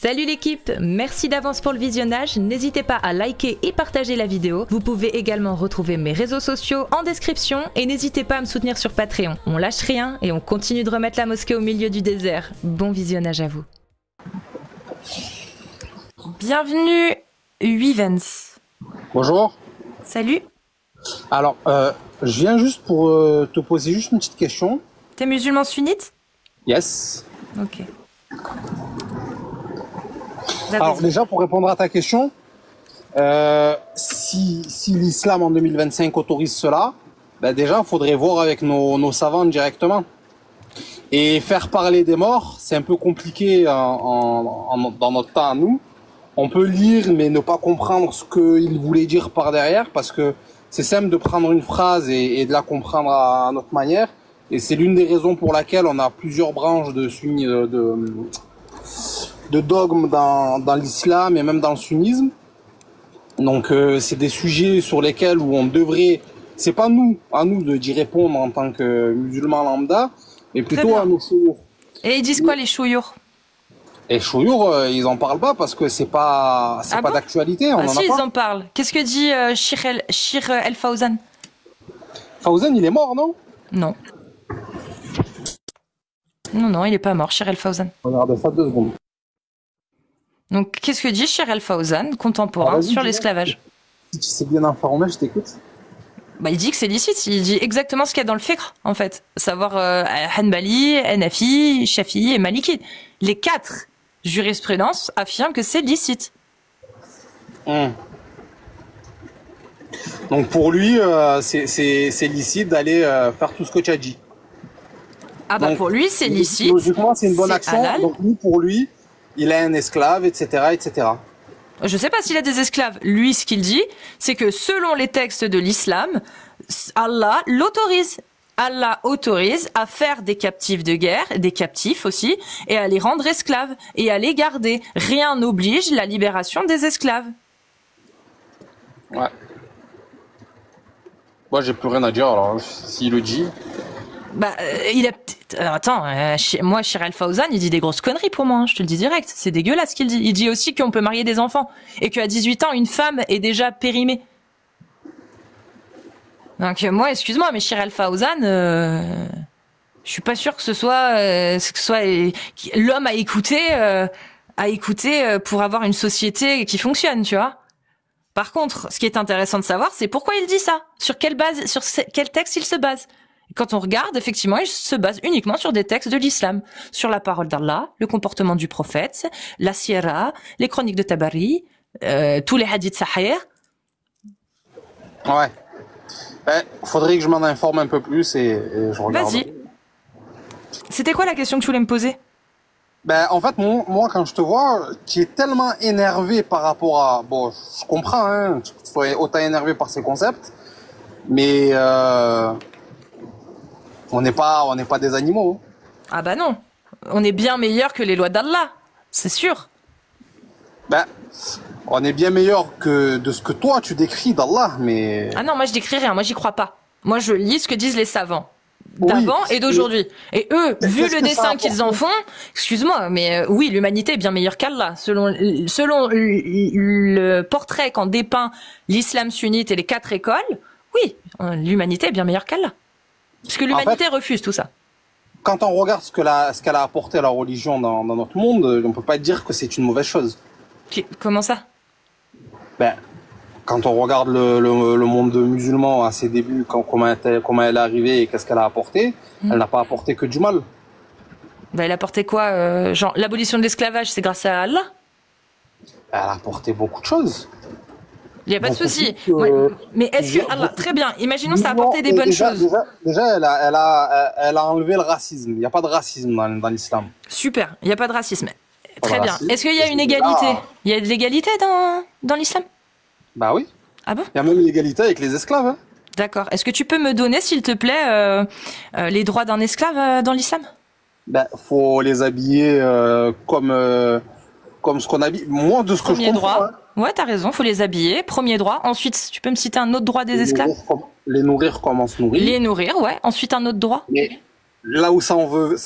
Salut l'équipe, merci d'avance pour le visionnage, n'hésitez pas à liker et partager la vidéo. Vous pouvez également retrouver mes réseaux sociaux en description et n'hésitez pas à me soutenir sur Patreon. On lâche rien et on continue de remettre la mosquée au milieu du désert. Bon visionnage à vous. Bienvenue Huivens. Bonjour. Salut. Alors, je viens juste pour te poser juste une petite question. T'es musulman sunnite? Yes. Ok. Alors déjà, pour répondre à ta question, si l'islam en 2025 autorise cela, ben déjà, il faudrait voir avec nos savants directement. Et faire parler des morts, c'est un peu compliqué dans notre temps à nous. On peut lire, mais ne pas comprendre ce qu'il voulait dire par derrière, parce que c'est simple de prendre une phrase et de la comprendre à notre manière. Et c'est l'une des raisons pour laquelle on a plusieurs branches de dogmes dans l'islam et même dans le sunnisme. Donc c'est des sujets sur lesquels où on devrait, c'est pas à nous d'y répondre en tant que musulmans lambda, mais plutôt à nos chouyours. Et ils disent quoi les chouyours? Et chouyours, ils en parlent pas parce que c'est pas bon d'actualité. Si, ils en parlent. Qu'est-ce que dit Shir El Fawzan? Fawzan, il est mort, non? Non. Non, il est pas mort, Shir El Fawzan. Regardez ça 2 secondes. Donc, qu'est-ce que dit Shir El Fawzan, contemporain, sur l'esclavage? Si tu sais bien informé, je t'écoute. Bah, il dit que c'est licite, il dit exactement ce qu'il y a dans le fiqh, en fait. À savoir Hanbali, Hanafi, Shafi'i et Maliki. Les 4 jurisprudences affirment que c'est licite. Donc pour lui, c'est licite d'aller faire tout ce que tu as dit. Ah bah donc, pour lui, c'est licite. Logiquement, c'est une bonne action. Halal. Donc lui, pour lui, il a un esclave, etc., etc. Je sais pas s'il a des esclaves. Lui, ce qu'il dit, c'est que selon les textes de l'islam, Allah l'autorise. Allah autorise à faire des captifs de guerre, des captifs aussi, et à les rendre esclaves, et à les garder. Rien n'oblige la libération des esclaves. Ouais. Moi, j'ai plus rien à dire, alors, s'il le dit... Bah, il a... Attends, moi, Shir El Fawzan, il dit des grosses conneries pour moi, hein, je te le dis direct. C'est dégueulasse ce qu'il dit. Il dit aussi qu'on peut marier des enfants, et qu'à 18 ans, une femme est déjà périmée. Donc moi, excuse-moi, mais Shir El Fawzan, je suis pas sûr que ce soit l'homme à écouter pour avoir une société qui fonctionne, tu vois. Par contre, ce qui est intéressant de savoir, c'est pourquoi il dit ça, sur quelle base, sur quel texte il se base. Et quand on regarde, effectivement, il se base uniquement sur des textes de l'islam, sur la parole d'Allah, le comportement du prophète, la sira, les chroniques de Tabari, tous les hadiths sahih. Ouais. Faudrait que je m'en informe un peu plus et je regarde. Vas-y. C'était quoi la question que tu voulais me poser? En fait, moi, quand je te vois, tu es tellement énervé par rapport à... Bon, je comprends, hein, tu sois autant énervé par ces concepts, mais on n'est pas des animaux. Ah bah non, on est bien meilleur que les lois d'Allah, c'est sûr. On est bien meilleur que de ce que toi tu décris d'Allah, mais... Ah non, moi je décris rien, moi j'y crois pas. Moi je lis ce que disent les savants d'avant et d'aujourd'hui. Et eux, vu le dessin qu'ils en font, excuse-moi, mais oui, l'humanité est bien meilleure qu'Allah. Selon le portrait qu'en dépeint l'islam sunnite et les 4 écoles, oui, l'humanité est bien meilleure qu'Allah. Parce que l'humanité refuse tout ça. Quand on regarde ce qu'elle a apporté à la religion dans notre monde, on peut pas dire que c'est une mauvaise chose. Comment ça? Quand on regarde le monde musulman à ses débuts, comment elle est arrivée et qu'est-ce qu'elle a apporté, elle n'a pas apporté que du mal. Elle a apporté quoi? Genre, l'abolition de l'esclavage, c'est grâce à Allah? Elle a apporté beaucoup de choses. Il n'y a pas de souci. Mais est-ce que Allah, très bien, imaginons ça a apporté des bonnes choses. Déjà, elle a enlevé le racisme. Il n'y a pas de racisme dans l'islam. Super, il n'y a pas de racisme. Très bien. Est-ce qu'il y a une égalité? Il y a de l'égalité dans l'islam? Bah oui. Ah bon? Il y a même l'égalité avec les esclaves. Hein. D'accord. Est-ce que tu peux me donner, s'il te plaît, les droits d'un esclave dans l'islam? Faut les habiller comme ce qu'on habille. Moi, de ce que je comprends. Droit. Hein. Ouais, t'as raison, faut les habiller. Premier droit. Ensuite, tu peux me citer un autre droit des esclaves? Les nourrir comme on se nourrit. Les nourrir, ouais. Ensuite, un autre droit. Mais là où ça en veut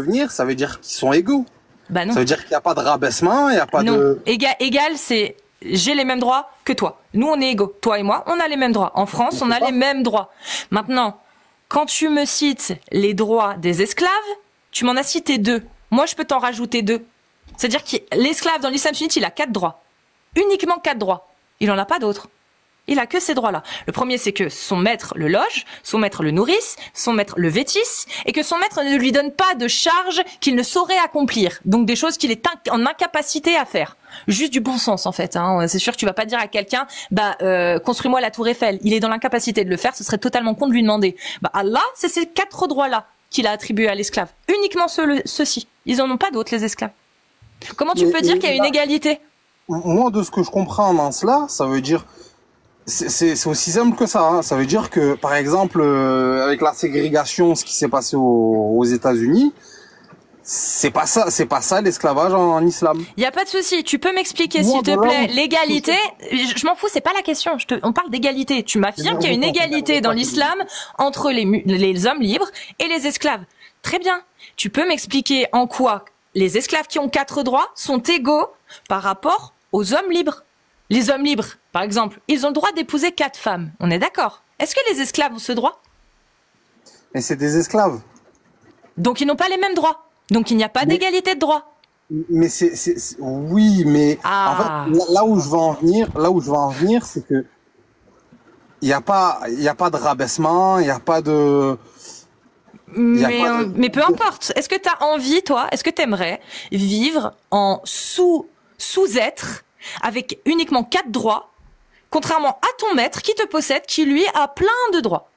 venir, ça veut dire qu'ils sont égaux. Bah non. Ça veut dire qu'il n'y a pas de rabaissement, il n'y a pas non. de... Égal, c'est j'ai les mêmes droits que toi. Nous, on est égaux. Toi et moi, on a les mêmes droits. En France, on a les mêmes droits. Maintenant, quand tu me cites les droits des esclaves, tu m'en as cité 2. Moi, je peux t'en rajouter 2. C'est-à-dire que l'esclave dans l'islam sunnite, il a 4 droits. Uniquement 4 droits. Il en a pas d'autres. Il a que ces droits-là. Le premier, c'est que son maître le loge, son maître le nourrisse, son maître le vêtisse, et que son maître ne lui donne pas de charges qu'il ne saurait accomplir. Donc des choses qu'il est en incapacité à faire. Juste du bon sens, en fait. Hein. C'est sûr que tu vas pas dire à quelqu'un, construis-moi la tour Eiffel. Il est dans l'incapacité de le faire. Ce serait totalement con de lui demander. Allah, c'est ces 4 droits-là qu'il a attribués à l'esclave. Uniquement ceux-ci. Ils en ont pas d'autres, les esclaves. Comment tu peux dire qu'il y a une égalité? Moi, de ce que je comprends dans cela, ça veut dire... C'est aussi simple que ça. Hein. Ça veut dire que, par exemple, avec la ségrégation, ce qui s'est passé aux États-Unis, c'est pas ça l'esclavage en islam. Il y a pas de souci. Tu peux m'expliquer, s'il te plaît, l'égalité. Je m'en fous, c'est pas la question. On parle d'égalité. Tu m'affirmes qu'il y a une égalité dans l'islam entre les hommes libres et les esclaves. Très bien. Tu peux m'expliquer en quoi les esclaves qui ont 4 droits sont égaux par rapport aux hommes libres. Les hommes libres, par exemple, ils ont le droit d'épouser 4 femmes. On est d'accord? Est-ce que les esclaves ont ce droit? Mais c'est des esclaves. Donc ils n'ont pas les mêmes droits. Donc il n'y a pas d'égalité de droit. Mais oui, mais en fait, là où je veux en venir, c'est que il y a pas de rabaissement, il y a pas de... Mais peu importe. Est-ce que tu as envie, toi, est-ce que tu aimerais vivre en sous-être avec uniquement 4 droits, contrairement à ton maître qui te possède, qui lui a plein de droits?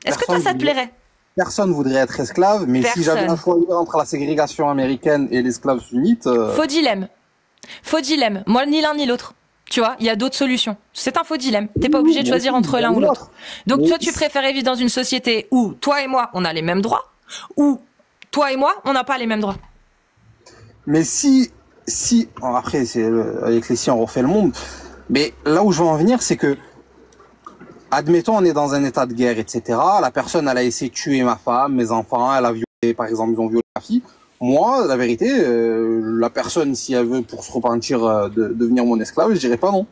Est-ce que toi, ça te plairait? Personne voudrait être esclave, mais si j'avais un choix entre la ségrégation américaine et l'esclave sunnite... Faux dilemme. Faux dilemme. Moi, ni l'un ni l'autre. Tu vois, il y a d'autres solutions. C'est un faux dilemme. T'es pas obligé de choisir entre l'un ou l'autre. Donc toi, tu préférais vivre dans une société où toi et moi, on a les mêmes droits, ou toi et moi, on n'a pas les mêmes droits. Mais si après, avec les si on refait le monde, mais là où je veux en venir, c'est que, admettons, on est dans un état de guerre, etc. La personne, elle a essayé de tuer ma femme, mes enfants, elle a violé, par exemple, ils ont violé ma fille. Moi, la vérité, la personne, si elle veut pour se repentir de devenir mon esclave, je dirais pas non.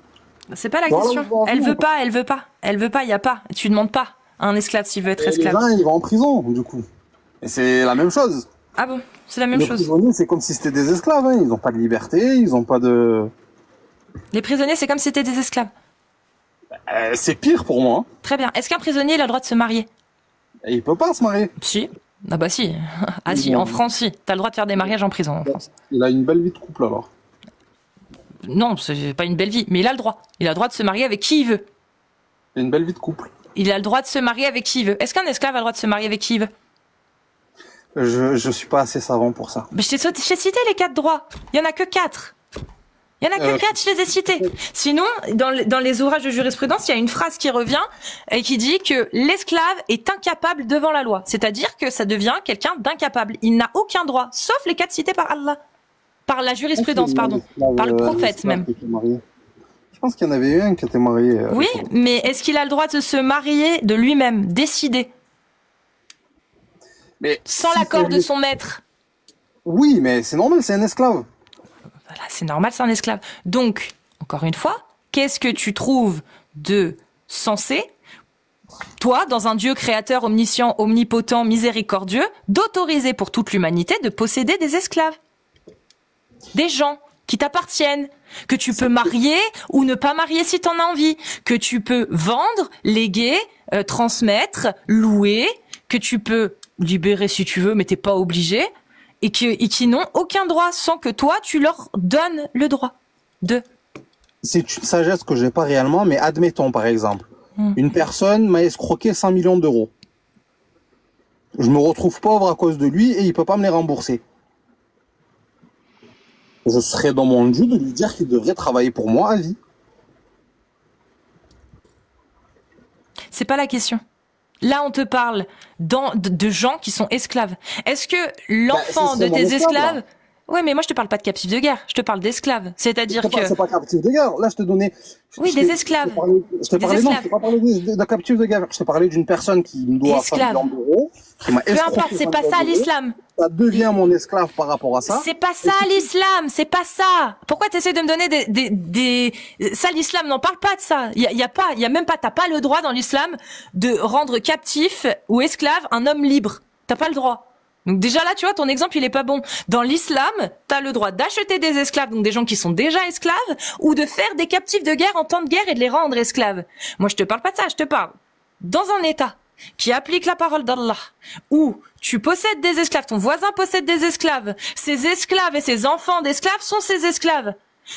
C'est pas la question. Elle veut pas, il y a pas. Tu demandes pas à un esclave s'il veut être esclave. Les gens, ils vont en prison, du coup. Et c'est la même chose. Ah bon? C'est la même chose. Les prisonniers, c'est comme si c'était des esclaves, hein. Ils n'ont pas de liberté, ils n'ont pas de... Les prisonniers, c'est comme si c'était des esclaves. C'est pire pour moi. Hein. Très bien. Est-ce qu'un prisonnier, il a le droit de se marier? Et il peut pas se marier. Si. Ah bah si. Ah si, en France, si. T'as le droit de faire des mariages en prison, en France. Il a une belle vie de couple, alors. Non, c'est pas une belle vie, mais il a le droit. Il a le droit de se marier avec qui il veut. Il a une belle vie de couple. Il a le droit de se marier avec qui il veut. Est-ce qu'un esclave a le droit de se marier avec qui il veut? Je suis pas assez savant pour ça. Mais je t'ai cité les 4 droits. Il y en a que 4. Il y en a que 4, je les ai cités. Sinon, dans les ouvrages de jurisprudence, il y a une phrase qui revient et qui dit que l'esclave est incapable devant la loi. C'est-à-dire que ça devient quelqu'un d'incapable. Il n'a aucun droit, sauf les 4 cités par Allah. Par la jurisprudence, pardon. Par le prophète, même. Je pense qu'il y en avait un qui était marié. Oui, mais est-ce qu'il a le droit de se marier de lui-même, décider? Mais sans l'accord de son maître. Oui, mais c'est normal, c'est un esclave. Voilà, c'est normal, c'est un esclave. Donc, encore une fois, qu'est-ce que tu trouves de sensé, toi, dans un Dieu créateur, omniscient, omnipotent, miséricordieux, d'autoriser pour toute l'humanité de posséder des esclaves? Des gens qui t'appartiennent, que tu peux marier ou ne pas marier si t'en as envie, que tu peux vendre, léguer, transmettre, louer, que tu peux libérer si tu veux, mais t'es pas obligé, et qui n'ont aucun droit sans que toi, tu leur donnes le droit de... C'est une sagesse que j'ai pas réellement, mais admettons par exemple, une personne m'a escroqué 100 millions d'euros. Je me retrouve pauvre à cause de lui et il peut pas me les rembourser. Je serais dans mon dû de lui dire qu'il devrait travailler pour moi à vie. C'est pas la question. Là, on te parle de gens qui sont esclaves. Est-ce que l'enfant de tes esclaves... Ouais, mais moi je te parle pas de captifs de guerre, je te parle d'esclaves. C'est-à-dire que... C'est pas captif de guerre. Là, je te donnais... Oui, des esclaves. Je t'ai parlé, non, je t'ai pas parlé de captif de guerre. Je t'ai parlé d'une personne qui me doit 100 millions d'euros, qui m'a Peu importe, c'est pas ça l'islam. Ça devient mon esclave par rapport à ça. C'est pas ça l'islam, c'est pas ça. Pourquoi t'essaies de me donner ça l'islam n'en parle pas de ça. Il y a même pas, t'as pas le droit dans l'islam de rendre captif ou esclave un homme libre. T'as pas le droit. Donc déjà là, tu vois, ton exemple, il est pas bon. Dans l'islam, t'as le droit d'acheter des esclaves, donc des gens qui sont déjà esclaves, ou de faire des captifs de guerre en temps de guerre et de les rendre esclaves. Moi, je te parle pas de ça, je te parle dans un état qui applique la parole d'Allah, où tu possèdes des esclaves, ton voisin possède des esclaves, ses esclaves et ses enfants d'esclaves sont ses esclaves.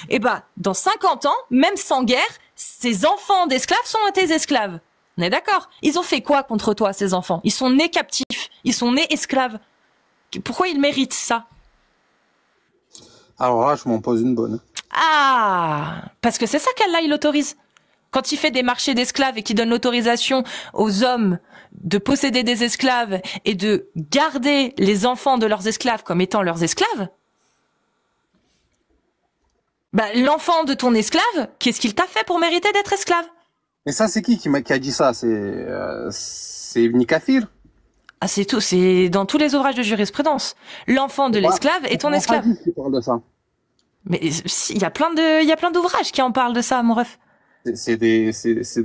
Et bah, dans 50 ans, même sans guerre, ces enfants d'esclaves sont tes esclaves. On est d'accord? Ils ont fait quoi contre toi, ces enfants? Ils sont nés captifs, ils sont nés esclaves. Pourquoi ils méritent ça? Alors là, je m'en pose une bonne. Ah, parce que c'est ça qu'Allah, il autorise. Quand il fait des marchés d'esclaves et qu'il donne l'autorisation aux hommes de posséder des esclaves et de garder les enfants de leurs esclaves comme étant leurs esclaves, bah, l'enfant de ton esclave, qu'est-ce qu'il t'a fait pour mériter d'être esclave? Mais ça, c'est qui a dit ça? C'est Ibn Kathir? Ah, c'est tout, c'est dans tous les ouvrages de jurisprudence. L'enfant de l'esclave est ton esclave. Qui parle de ça. Mais il y a plein d'ouvrages qui en parlent de ça, mon ref. C'est des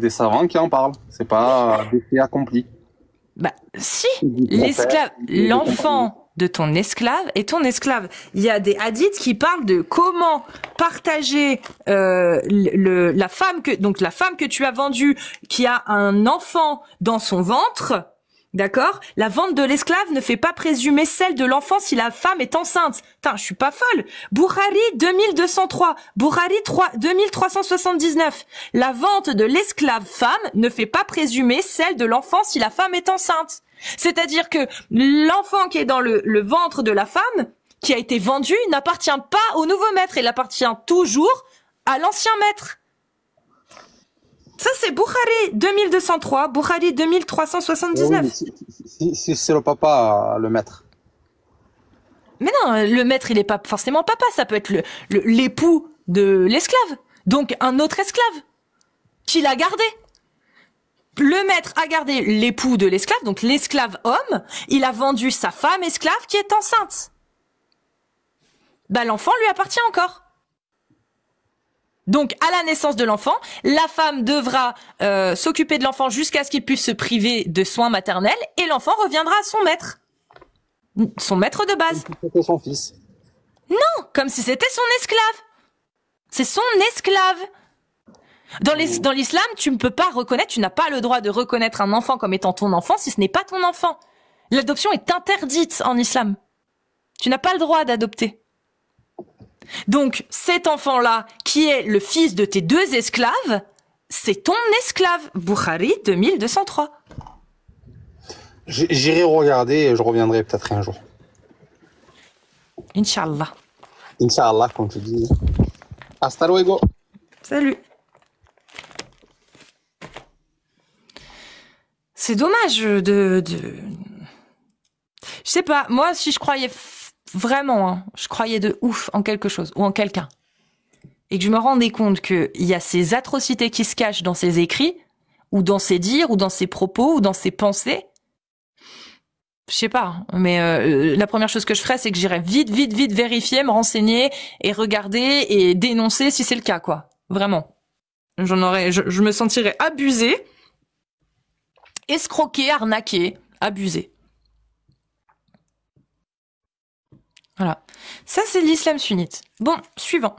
savants qui en parlent. C'est pas des faits accomplis. Bah, si, l'esclave, l'enfant de ton esclave est ton esclave. Il y a des hadiths qui parlent de comment partager la femme que tu as vendue, qui a un enfant dans son ventre. D'accord? La vente de l'esclave ne fait pas présumer celle de l'enfant si la femme est enceinte. Putain, je suis pas folle. Bukhari 2203, Bukhari 2379. La vente de l'esclave femme ne fait pas présumer celle de l'enfant si la femme est enceinte. C'est-à-dire que l'enfant qui est dans le ventre de la femme, qui a été vendu, n'appartient pas au nouveau maître, il appartient toujours à l'ancien maître. Ça, c'est Bukhari 2203, Bukhari 2379. Oui, si c'est le papa, le maître. Mais non, le maître, il est pas forcément papa, ça peut être l'époux de l'esclave. Donc, un autre esclave qui l'a gardé. Le maître a gardé l'époux de l'esclave, donc l'esclave homme, il a vendu sa femme esclave qui est enceinte. Bah, l'enfant lui appartient encore. Donc, à la naissance de l'enfant, la femme devra s'occuper de l'enfant jusqu'à ce qu'il puisse se priver de soins maternels et l'enfant reviendra à son maître de base. C'était son fils. Non, comme si c'était son esclave. C'est son esclave. Dans l'islam, tu ne peux pas reconnaître, tu n'as pas le droit de reconnaître un enfant comme étant ton enfant si ce n'est pas ton enfant. L'adoption est interdite en islam. Tu n'as pas le droit d'adopter. Donc, cet enfant-là, qui est le fils de tes deux esclaves, c'est ton esclave. Bukhari 2203. J'irai regarder et je reviendrai peut-être un jour. Inch'Allah. Inch'Allah, comme tu dis. Hasta luego. Salut. C'est dommage de... Je sais pas, moi, si je croyais vraiment, hein, je croyais de ouf en quelque chose ou en quelqu'un, et que je me rendais compte qu'il y a ces atrocités qui se cachent dans ses écrits, ou dans ses dires, ou dans ses propos, ou dans ses pensées, je sais pas, mais la première chose que je ferais, c'est que j'irais vite vérifier, me renseigner, et regarder, et dénoncer si c'est le cas, quoi. Vraiment. Je me sentirais abusée, escroquée, arnaquée, abusée. Voilà. Ça, c'est l'islam sunnite. Bon, suivant.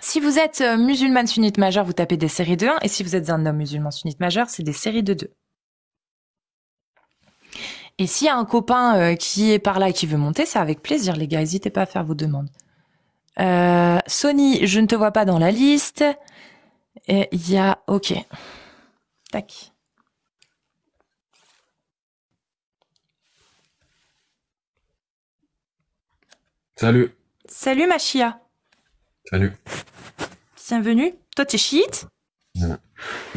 Si vous êtes musulmane sunnite majeure, vous tapez des séries de 1. Et si vous êtes un homme musulman sunnite majeur, c'est des séries de 2. Et s'il y a un copain qui est par là et qui veut monter, c'est avec plaisir, les gars. N'hésitez pas à faire vos demandes. Sony, je ne te vois pas dans la liste. Et il y a... Ok. Tac. Salut. Salut ma chia. Salut. Bienvenue. Toi, t'es chiite?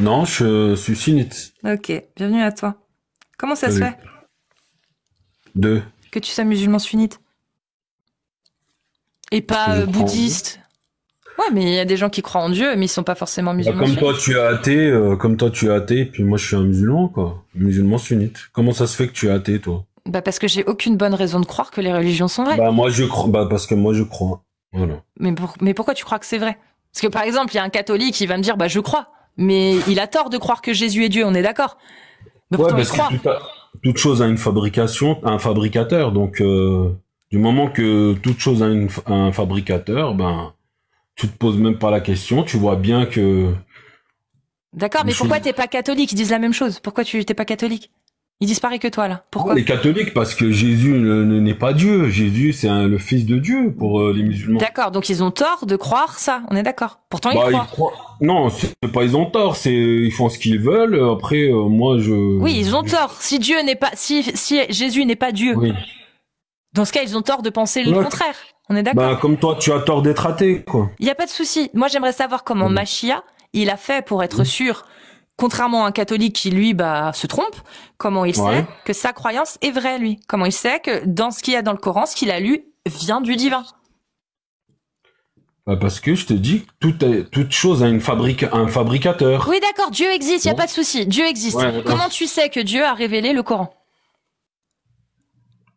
Non, je suis sunnite. Ok, bienvenue à toi. Comment ça se fait 2. que tu sois musulman sunnite? Et pas Je crois en bouddhiste. Ouais, mais il y a des gens qui croient en Dieu, mais ils sont pas forcément Bah, musulmans. comme sunnites. toi, tu es athée, puis moi, je suis un musulman, quoi. Un musulman sunnite. Comment ça se fait que tu es athée, toi? Bah parce que j'ai aucune bonne raison de croire que les religions sont vraies. Bah, moi, je crois, bah, parce que moi, je crois. Voilà. Mais pourquoi tu crois que c'est vrai? Parce que par exemple, il y a un catholique qui va me dire, bah je crois. Mais il a tort de croire que Jésus est Dieu, on est d'accord. Mais Ouais, pourtant il parce croit. que toute chose a une fabrication, un fabricateur. Donc, du moment que toute chose a un fabricateur, ben, tu te poses même pas la question. Tu vois bien que D'accord, mais une pourquoi chose- t'es pas catholique? Ils disent la même chose. Pourquoi tu t'es pas catholique? Ils disent pareil que toi là. Pourquoi? les catholiques, parce que Jésus n'est pas Dieu. Jésus, c'est le fils de Dieu pour les musulmans. D'accord, donc ils ont tort de croire ça, on est d'accord. Pourtant ils Bah, croient. Non, c'est pas ils ont tort. Ils font ce qu'ils veulent. Après, moi, Oui, ils ont tort. Si Dieu n'est pas, si Jésus n'est pas Dieu, Oui. dans ce cas ils ont tort de penser le Ouais. contraire. On est d'accord. Bah, comme toi, tu as tort d'être athée, quoi. Il y a pas de souci. Moi j'aimerais savoir comment Mhm. Machia il a fait pour être sûr. Contrairement à un catholique qui, lui, bah, se trompe, comment il Ouais. sait que sa croyance est vraie, lui? Comment il sait que dans ce qu'il y a dans le Coran, ce qu'il a lu vient du divin? Bah, parce que je te dis que toute chose a un fabricateur. Oui, d'accord, Dieu existe, il y a Bon. pas de souci. Dieu existe. Ouais, d'accord. Comment tu sais que Dieu a révélé le Coran?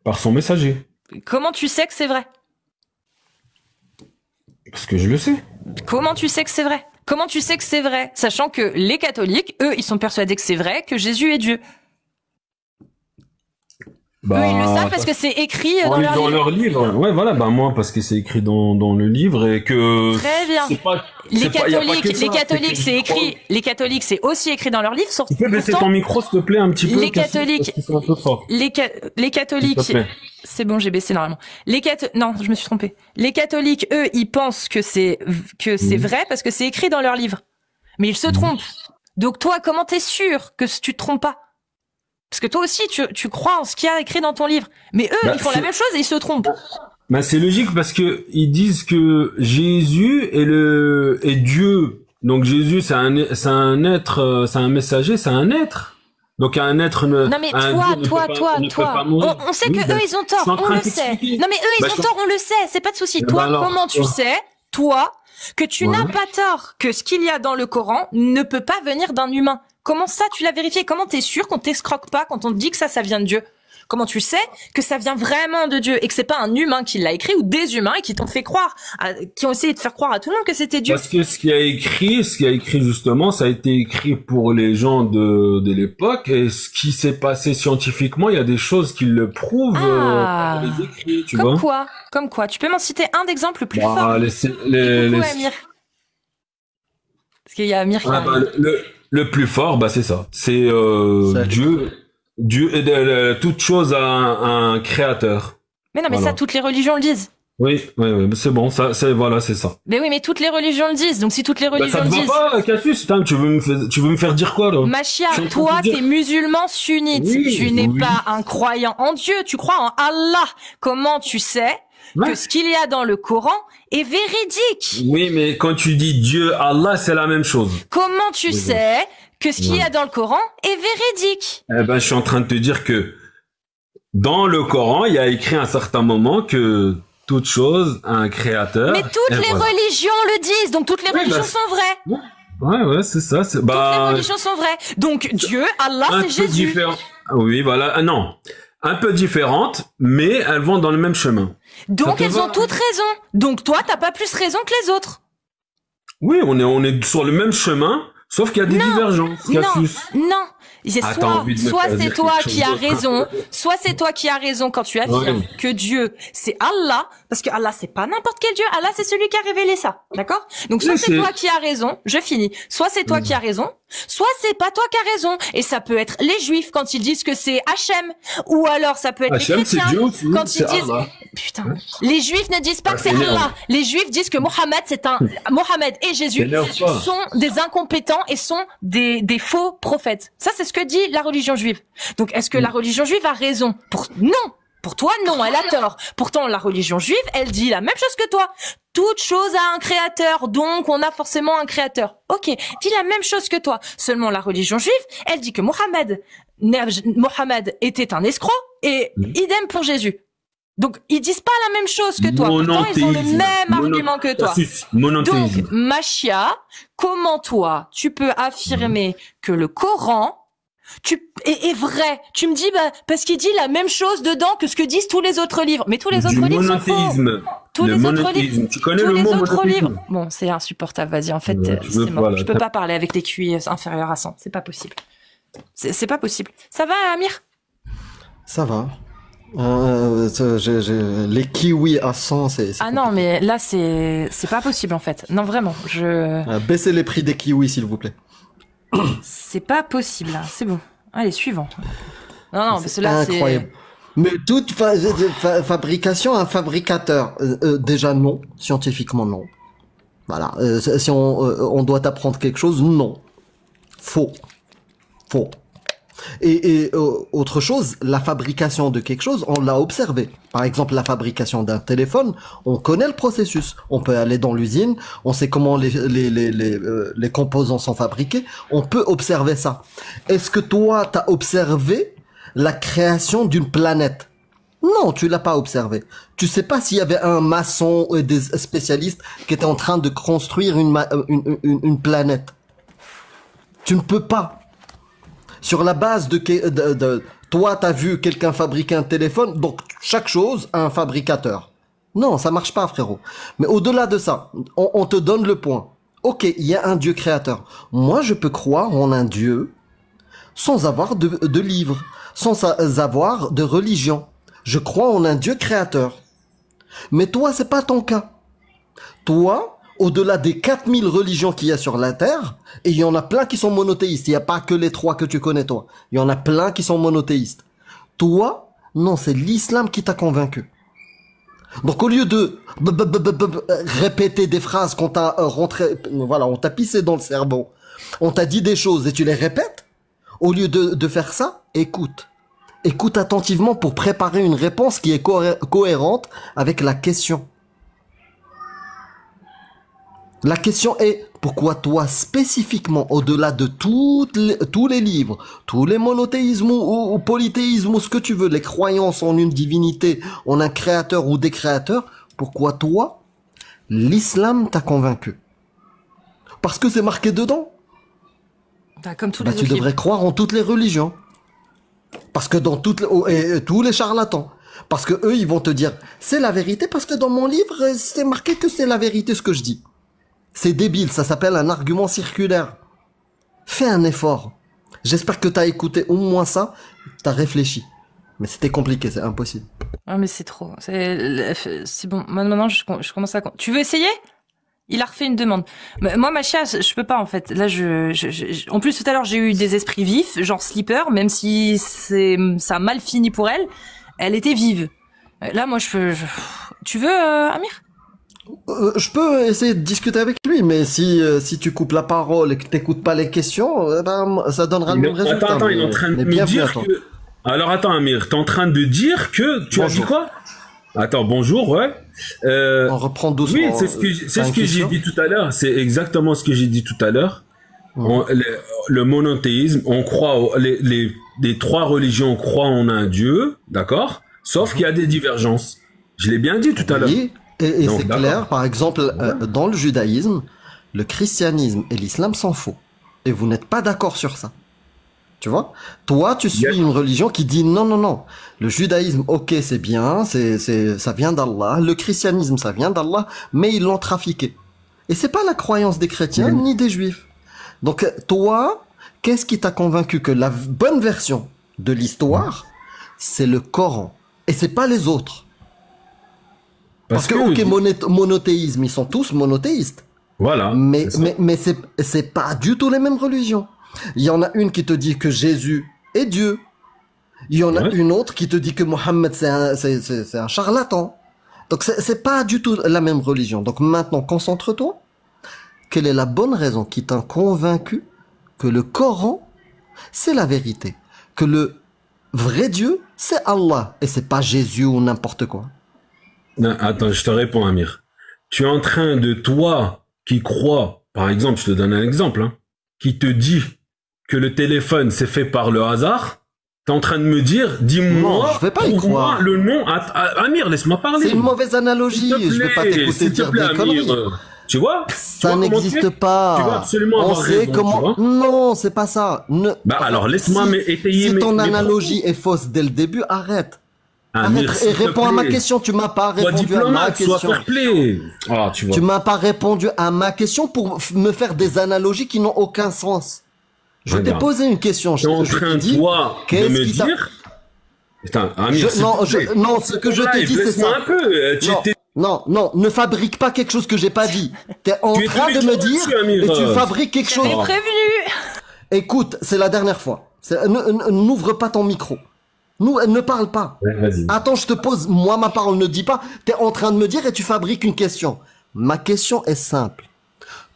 Par son messager. Comment tu sais que c'est vrai? Parce que je le sais. Comment tu sais que c'est vrai? Comment tu sais que c'est vrai? Sachant que les catholiques, eux, ils sont persuadés que c'est vrai, que Jésus est Dieu. Bah, Eux, ils le savent parce que c'est écrit dans leur dans livre. leur livre. Ouais, voilà. Bah, moi, parce que c'est écrit dans le livre et que. Très bien. C'est pas, Les c'est pas- y a pas que catholiques, ça, les catholiques, que c'est je écrit, les catholiques, c'est aussi écrit dans leur livre. Tu peux baisser Pourtant, ton micro, s'il te plaît, un petit peu. les parce que catholiques- c'est un peu fort. les S'il catholiques, te plaît. c'est bon, j'ai baissé normalement. Non, je me suis trompée. Les catholiques, eux, ils pensent que c'est Mhm. vrai parce que c'est écrit dans leur livre. Mais ils se trompent. Donc toi, comment t'es sûr que tu te trompes pas? Parce que toi aussi, tu crois en ce qu'il y a écrit dans ton livre. Mais eux, Bah, ils font la même chose et ils se trompent. Bah, c'est logique parce que ils disent que Jésus est Dieu. Donc Jésus, c'est un être, c'est un messager, c'est un être. Donc un être Non mais un toi, Dieu ne peut pas mourir. on sait Oui, que bah, eux ils ont je suis en tort, on train le de sait. t'expliquer. Non mais eux ils Bah, ont je- tort, on le sait, c'est pas de souci. Bah, Toi, alors, comment tu toi. sais, toi, que tu Ouais. n'as pas tort, que ce qu'il y a dans le Coran ne peut pas venir d'un humain? Comment ça tu l'as vérifié? Comment t'es sûr qu'on t'escroque pas quand on te dit que ça vient de Dieu? Comment tu sais que ça vient vraiment de Dieu et que c'est pas un humain qui l'a écrit ou des humains qui t'ont fait croire, qui ont essayé de faire croire à tout le monde que c'était Dieu? Parce que ce qui a écrit justement, ça a été écrit pour les gens de l'époque et ce qui s'est passé scientifiquement, il y a des choses qui le prouvent Ah. par les écrits, tu vois. Comme quoi? Tu peux m'en citer un d'exemple plus Bah, fort? les, Et coucou Amir. Parce qu'il y a Amir qui Ah, bah, arrive. le plus fort, bah c'est ça. C'est Salut. Dieu et toute chose a un créateur. Mais non, mais Voilà. ça, toutes les religions le disent. Oui, c'est bon, voilà, c'est ça. Mais oui, mais toutes les religions le disent. Donc si toutes les Bah, religions ça te le va disent. pas, Cassius? Putain, tu veux me faire dire quoi, là? Machia, Je suis en train de toi, te dire. t'es musulman sunnite. Oui, Tu n'es oui. pas un croyant en Dieu. Tu crois en Allah. Comment tu sais Ouais. que ce qu'il y a dans le Coran est véridique? Oui, mais quand tu dis Dieu, Allah, c'est la même chose. Comment tu Oui, sais que ce qu'il y a Ouais. dans le Coran est véridique? Eh ben, je suis en train de te dire que dans le Coran, il y a écrit à un certain moment que toute chose a un créateur. Mais toutes Et les voilà. religions le disent. Donc toutes les Oui, religions bah, sont vraies. Ouais, c'est ça. Toutes les religions sont vraies. Donc Dieu, Allah, un c'est peu Jésus. différent. Oui, voilà. Ah, non. Un peu différentes, mais elles vont dans le même chemin. Donc Ça te elles va ont toutes raison. Donc toi, t'as pas plus raison que les autres. Oui, on est sur le même chemin, sauf qu'il y a des divergences. Cassius. Non. C'est Ah, t'as soit, envie de me soit faire c'est dire toi quelque qui as chose d'autre. raison, soit c'est toi qui as raison quand tu affirmes Ouais. que Dieu, c'est Allah, parce que Allah, c'est pas n'importe quel Dieu, Allah, c'est celui qui a révélé ça, d'accord? Donc, soit Oui, c'est c'est- toi qui as raison, je finis, soit c'est toi qui as raison, soit c'est pas toi qui as raison, et ça peut être les Juifs quand ils disent que c'est Hachem, ou alors ça peut être Hachem, les c'est chrétiens, Dieu aussi, quand ils c'est disent, Allah. putain, les Juifs ne disent pas que c'est t'énerve. Allah, les Juifs disent que Mohammed et Jésus T'énerve pas. sont des incompétents et sont des faux prophètes. Ça, c'est ce que dit la religion juive. Donc, est-ce que la religion juive a raison? Non. Pour toi, non, elle a tort. Pourtant, la religion juive, elle dit la même chose que toi. Toute chose a un créateur, donc on a forcément un créateur. Ok, dit la même chose que toi. Seulement, la religion juive, elle dit que Mohammed était un escroc et idem pour Jésus. Donc, ils disent pas la même chose que toi. Pourtant, ils ont le même argument que toi. Donc, Machia, comment toi, tu peux affirmer que le Coran est vrai? Tu me dis, parce qu'il dit la même chose dedans que ce que disent tous les autres livres. Mais tous les autres livres sont faux. Tous les autres livres. Tu connais le mot monothéisme? Bon, c'est insupportable. Vas-y, en fait, c'est mort. Je peux pas parler avec les QI inférieurs à 100. C'est pas possible. C'est pas possible. Ça va, Amir? Ça va. Les kiwis à 100, c'est ah non, mais là, c'est pas possible, en fait. Non, vraiment, baissez les prix des kiwis, s'il vous plaît. C'est pas possible, là. C'est bon. Allez, suivant. Non, parce que là, incroyable. Mais toute fabrication, un fabricateur, déjà non. Scientifiquement, non. Voilà. Si on doit apprendre quelque chose, non. Faux. Et autre chose, la fabrication de quelque chose, on l'a observé. Par exemple, la fabrication d'un téléphone, on connaît le processus. On peut aller dans l'usine, on sait comment les composants sont fabriqués. On peut observer ça. Est-ce que toi, t'as observé la création d'une planète? Non, tu l'as pas observé. Tu sais pas s'il y avait un maçon et des spécialistes qui étaient en train de construire une planète. Tu ne peux pas. Sur la base de toi, t'as vu quelqu'un fabriquer un téléphone, donc chaque chose a un fabricateur. Non, ça marche pas, frérot. Mais au-delà de ça, on te donne le point. Ok, il y a un Dieu créateur. Moi, je peux croire en un Dieu sans avoir de livre, sans avoir de religion. Je crois en un Dieu créateur. Mais toi, c'est pas ton cas. Toi, au-delà des 4000 religions qu'il y a sur la Terre, et il y en a plein qui sont monothéistes. Il n'y a pas que les 3 que tu connais, toi. Il y en a plein qui sont monothéistes. Toi, non, c'est l'islam qui t'a convaincu. Donc, au lieu de répéter des phrases qu'on t'a on t'a pissé dans le cerveau, on t'a dit des choses et tu les répètes, au lieu de faire ça, écoute. Écoute attentivement pour préparer une réponse qui est cohérente avec la question. La question est, pourquoi toi spécifiquement, au-delà de tous les livres, tous les monothéismes ou polythéismes ou ce que tu veux, les croyances en une divinité, en un créateur ou des créateurs, pourquoi toi, l'islam t'a convaincu? Parce que c'est marqué dedans. Comme tous les tu devrais croire en toutes les religions. Parce que dans tous les charlatans. Parce que eux, ils vont te dire, c'est la vérité parce que dans mon livre, c'est marqué que c'est la vérité ce que je dis. C'est débile, ça s'appelle un argument circulaire. Fais un effort. J'espère que t'as écouté au moins ça, t'as réfléchi. Mais c'était compliqué, c'est impossible. Ah mais c'est trop. C'est bon. Maintenant, je commence à... Tu veux essayer? Il a refait une demande. Moi, Machia, je peux pas, en fait. Là, en plus, tout à l'heure, j'ai eu des esprits vifs, genre Slipper, même si ça a mal fini pour elle. Elle était vive. Là, moi, Tu veux, Amir? Je peux essayer de discuter avec lui, mais si tu coupes la parole et que t'écoutes pas les questions, ça donnera le même résultat. Attends, il est en train de me dire que... Alors attends, Amir, t'es en train de dire que... Tu as dit quoi? Attends, bonjour, ouais. On reprend doucement. Oui, c'est ce que j'ai dit tout à l'heure. C'est exactement ce que j'ai dit tout à l'heure. Le monothéisme, on croit... Les 3 religions croient en un Dieu, d'accord? Sauf qu'il y a des divergences. Je l'ai bien dit tout à l'heure. Et c'est clair, par exemple, dans le judaïsme, le christianisme et l'islam s'en font. Et vous n'êtes pas d'accord sur ça. Tu vois? Toi, tu suis une religion qui dit non. Le judaïsme, ok, c'est bien, ça vient d'Allah. Le christianisme, ça vient d'Allah, mais ils l'ont trafiqué. Et c'est pas la croyance des chrétiens ni des juifs. Donc, toi, qu'est-ce qui t'a convaincu que la bonne version de l'histoire, c'est le Coran. Et c'est pas les autres. Parce que, ok, monothéisme, ils sont tous monothéistes. Voilà. Mais c'est pas du tout les mêmes religions. Il y en a une qui te dit que Jésus est Dieu. Il y en a une autre qui te dit que Mohammed c'est un charlatan. Donc c'est pas du tout la même religion. Donc maintenant, concentre-toi. Quelle est la bonne raison qui t'a convaincu que le Coran, c'est la vérité? Que le vrai Dieu, c'est Allah. Et c'est pas Jésus ou n'importe quoi. Non, attends, je te réponds, Amir. Tu es en train de, toi, qui crois, par exemple, je te donne un exemple, qui te dit que le téléphone c'est fait par le hasard, T'es en train de me dire, Non, dis-moi, je vais pas y croire. le nom. Amir, laisse-moi parler. C'est une mauvaise analogie. S'il te Je vais pas plaît, t'écouter s'il te dire plaît, des conneries. Amir. Tu vois? Ça Tu vois comment n'existe c'est. pas. Tu vas absolument On avoir sait raison, tu comment. vois. Non, c'est pas ça. Bah alors laisse-moi étayer Si mes ton mes analogie est fausse dès le début, arrête. Amir, Arrête s'il et te réponds à ma plaît. question. Tu m'as pas Sois répondu à ma diplomate, sois question. fair play. Ah, tu vois. Tu m'as pas répondu à ma question pour me faire des analogies qui n'ont aucun sens. Je t'ai Regarde. posé une question. T'es en je train, t'ai dit, toi, de qu'est-ce me qui t'a- dire. Putain, Amir, s'il non, te plaît. non, ce que je te dis, c'est Laisse-moi ça. un peu. Non, ne fabrique pas quelque chose que j'ai pas dit. T'es en Tu es train de tombé me dessus, dire Amir. et tu fabriques quelque chose. J'avais prévenu. Écoute, c'est la dernière fois. N'ouvre pas ton micro. Ne parle pas. Ouais, vas-y. Attends, je te pose, moi ma parole ne dit pas. T'es en train de me dire et tu fabriques une question. Ma question est simple.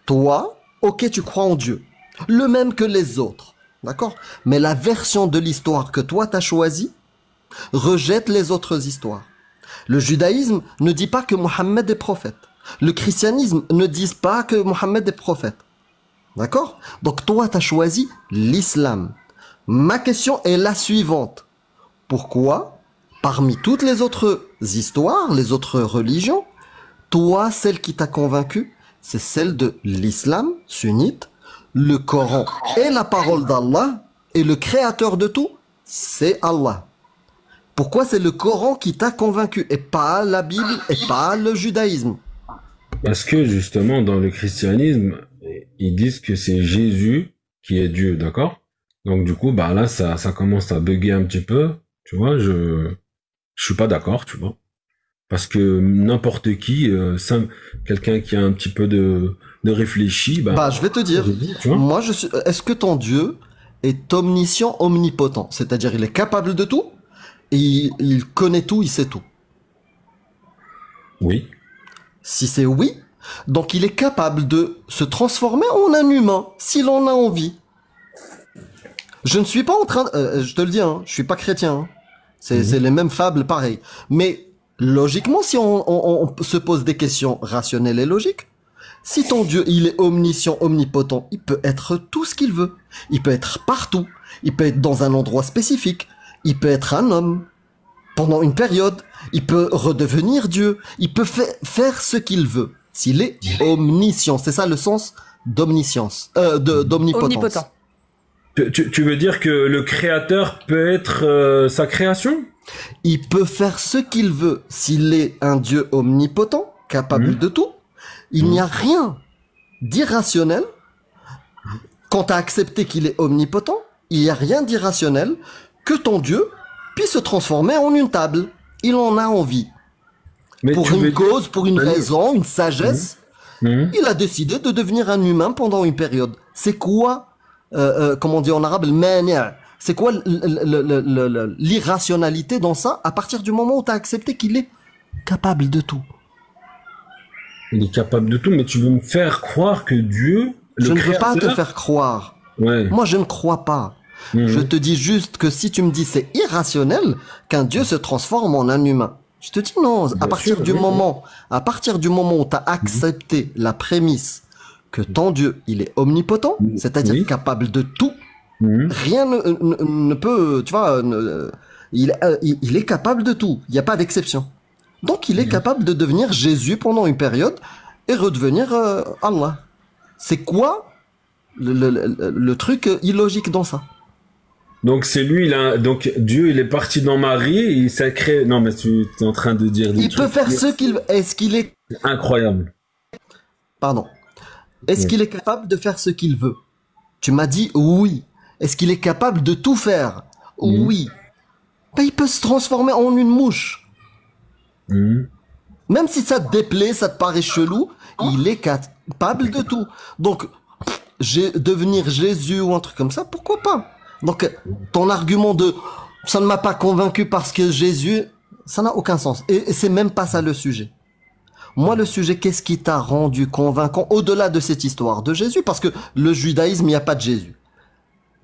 Toi, ok, tu crois en Dieu. Le même que les autres. D'accord? Mais la version de l'histoire que toi t'as choisie rejette les autres histoires. Le judaïsme ne dit pas que Mohammed est prophète. Le christianisme ne dit pas que Mohammed est prophète. D'accord? Donc toi, tu as choisi l'islam. Ma question est la suivante. Pourquoi, parmi toutes les autres histoires, les autres religions, toi, celle qui t'a convaincu, c'est celle de l'islam sunnite, le Coran est la parole d'Allah, et le créateur de tout, c'est Allah. Pourquoi c'est le Coran qui t'a convaincu et pas la Bible et pas le judaïsme? Parce que justement, dans le christianisme, ils disent que c'est Jésus qui est Dieu, d'accord? Donc du coup, bah là, ça commence à bugger un petit peu, tu vois, je suis pas d'accord, tu vois. Parce que n'importe qui, quelqu'un qui a un petit peu de réfléchi, Bah, je vais te dire, tu vois. moi, est-ce que ton Dieu est omniscient, omnipotent? C'est-à-dire, il est capable de tout, et il connaît tout, il sait tout. Oui. Si c'est oui, donc il est capable de se transformer en un humain, s'il en a envie. Je ne suis pas en train, je te le dis, hein, je suis pas chrétien. Hein. C'est les mêmes fables, pareil. Mais logiquement, si on se pose des questions rationnelles et logiques, si ton Dieu, il est omniscient, omnipotent, il peut être tout ce qu'il veut. Il peut être partout. Il peut être dans un endroit spécifique. Il peut être un homme pendant une période. Il peut redevenir Dieu. Il peut faire ce qu'il veut. S'il est omniscient. C'est ça le sens d'omniscience. D'omnipotence. Omnipotent. Tu veux dire que le créateur peut être sa création? Il peut faire ce qu'il veut. S'il est un Dieu omnipotent, capable de tout, il n'y a rien d'irrationnel. Quand tu as accepté qu'il est omnipotent, il n'y a rien d'irrationnel que ton Dieu puisse se transformer en une table. Il en a envie. Mais Pour une cause, pour une raison, une sagesse, il a décidé de devenir un humain pendant une période. C'est quoi, comment on dit en arabe, le mani'? C'est quoi l'irrationalité dans ça à partir du moment où tu as accepté qu'il est capable de tout? Il est capable de tout, mais tu veux me faire croire que Dieu, le Je ne veux créateur... pas te faire croire. Ouais. Moi, je ne crois pas. Je te dis juste que si tu me dis c'est irrationnel qu'un Dieu se transforme en un humain. Je te dis non, à partir du moment où tu as accepté la prémisse que ton Dieu, il est omnipotent, c'est-à-dire capable de tout, rien ne peut, tu vois, il est capable de tout. Il n'y a pas d'exception. Donc, il est capable de devenir Jésus pendant une période et redevenir Allah. C'est quoi le truc illogique dans ça? Donc c'est lui, donc Dieu, il est parti dans Marie, et il s'est créé... Non, mais tu es en train de dire des Il peut faire ce qu'il veut. Est-ce qu'il est... Incroyable. Pardon. Est-ce qu'il est capable de faire ce qu'il veut? Tu m'as dit oui. Est-ce qu'il est capable de tout faire? Oui. Ben, il peut se transformer en une mouche. Même si ça te déplaît, ça te paraît chelou, il est capable de tout. Donc, devenir Jésus ou un truc comme ça, pourquoi pas? Donc, ton argument de « ça ne m'a pas convaincu parce que Jésus », ça n'a aucun sens. Et c'est même pas ça le sujet. Moi, le sujet, qu'est-ce qui t'a rendu convaincant au-delà de cette histoire de Jésus? Parce que le judaïsme, il n'y a pas de Jésus.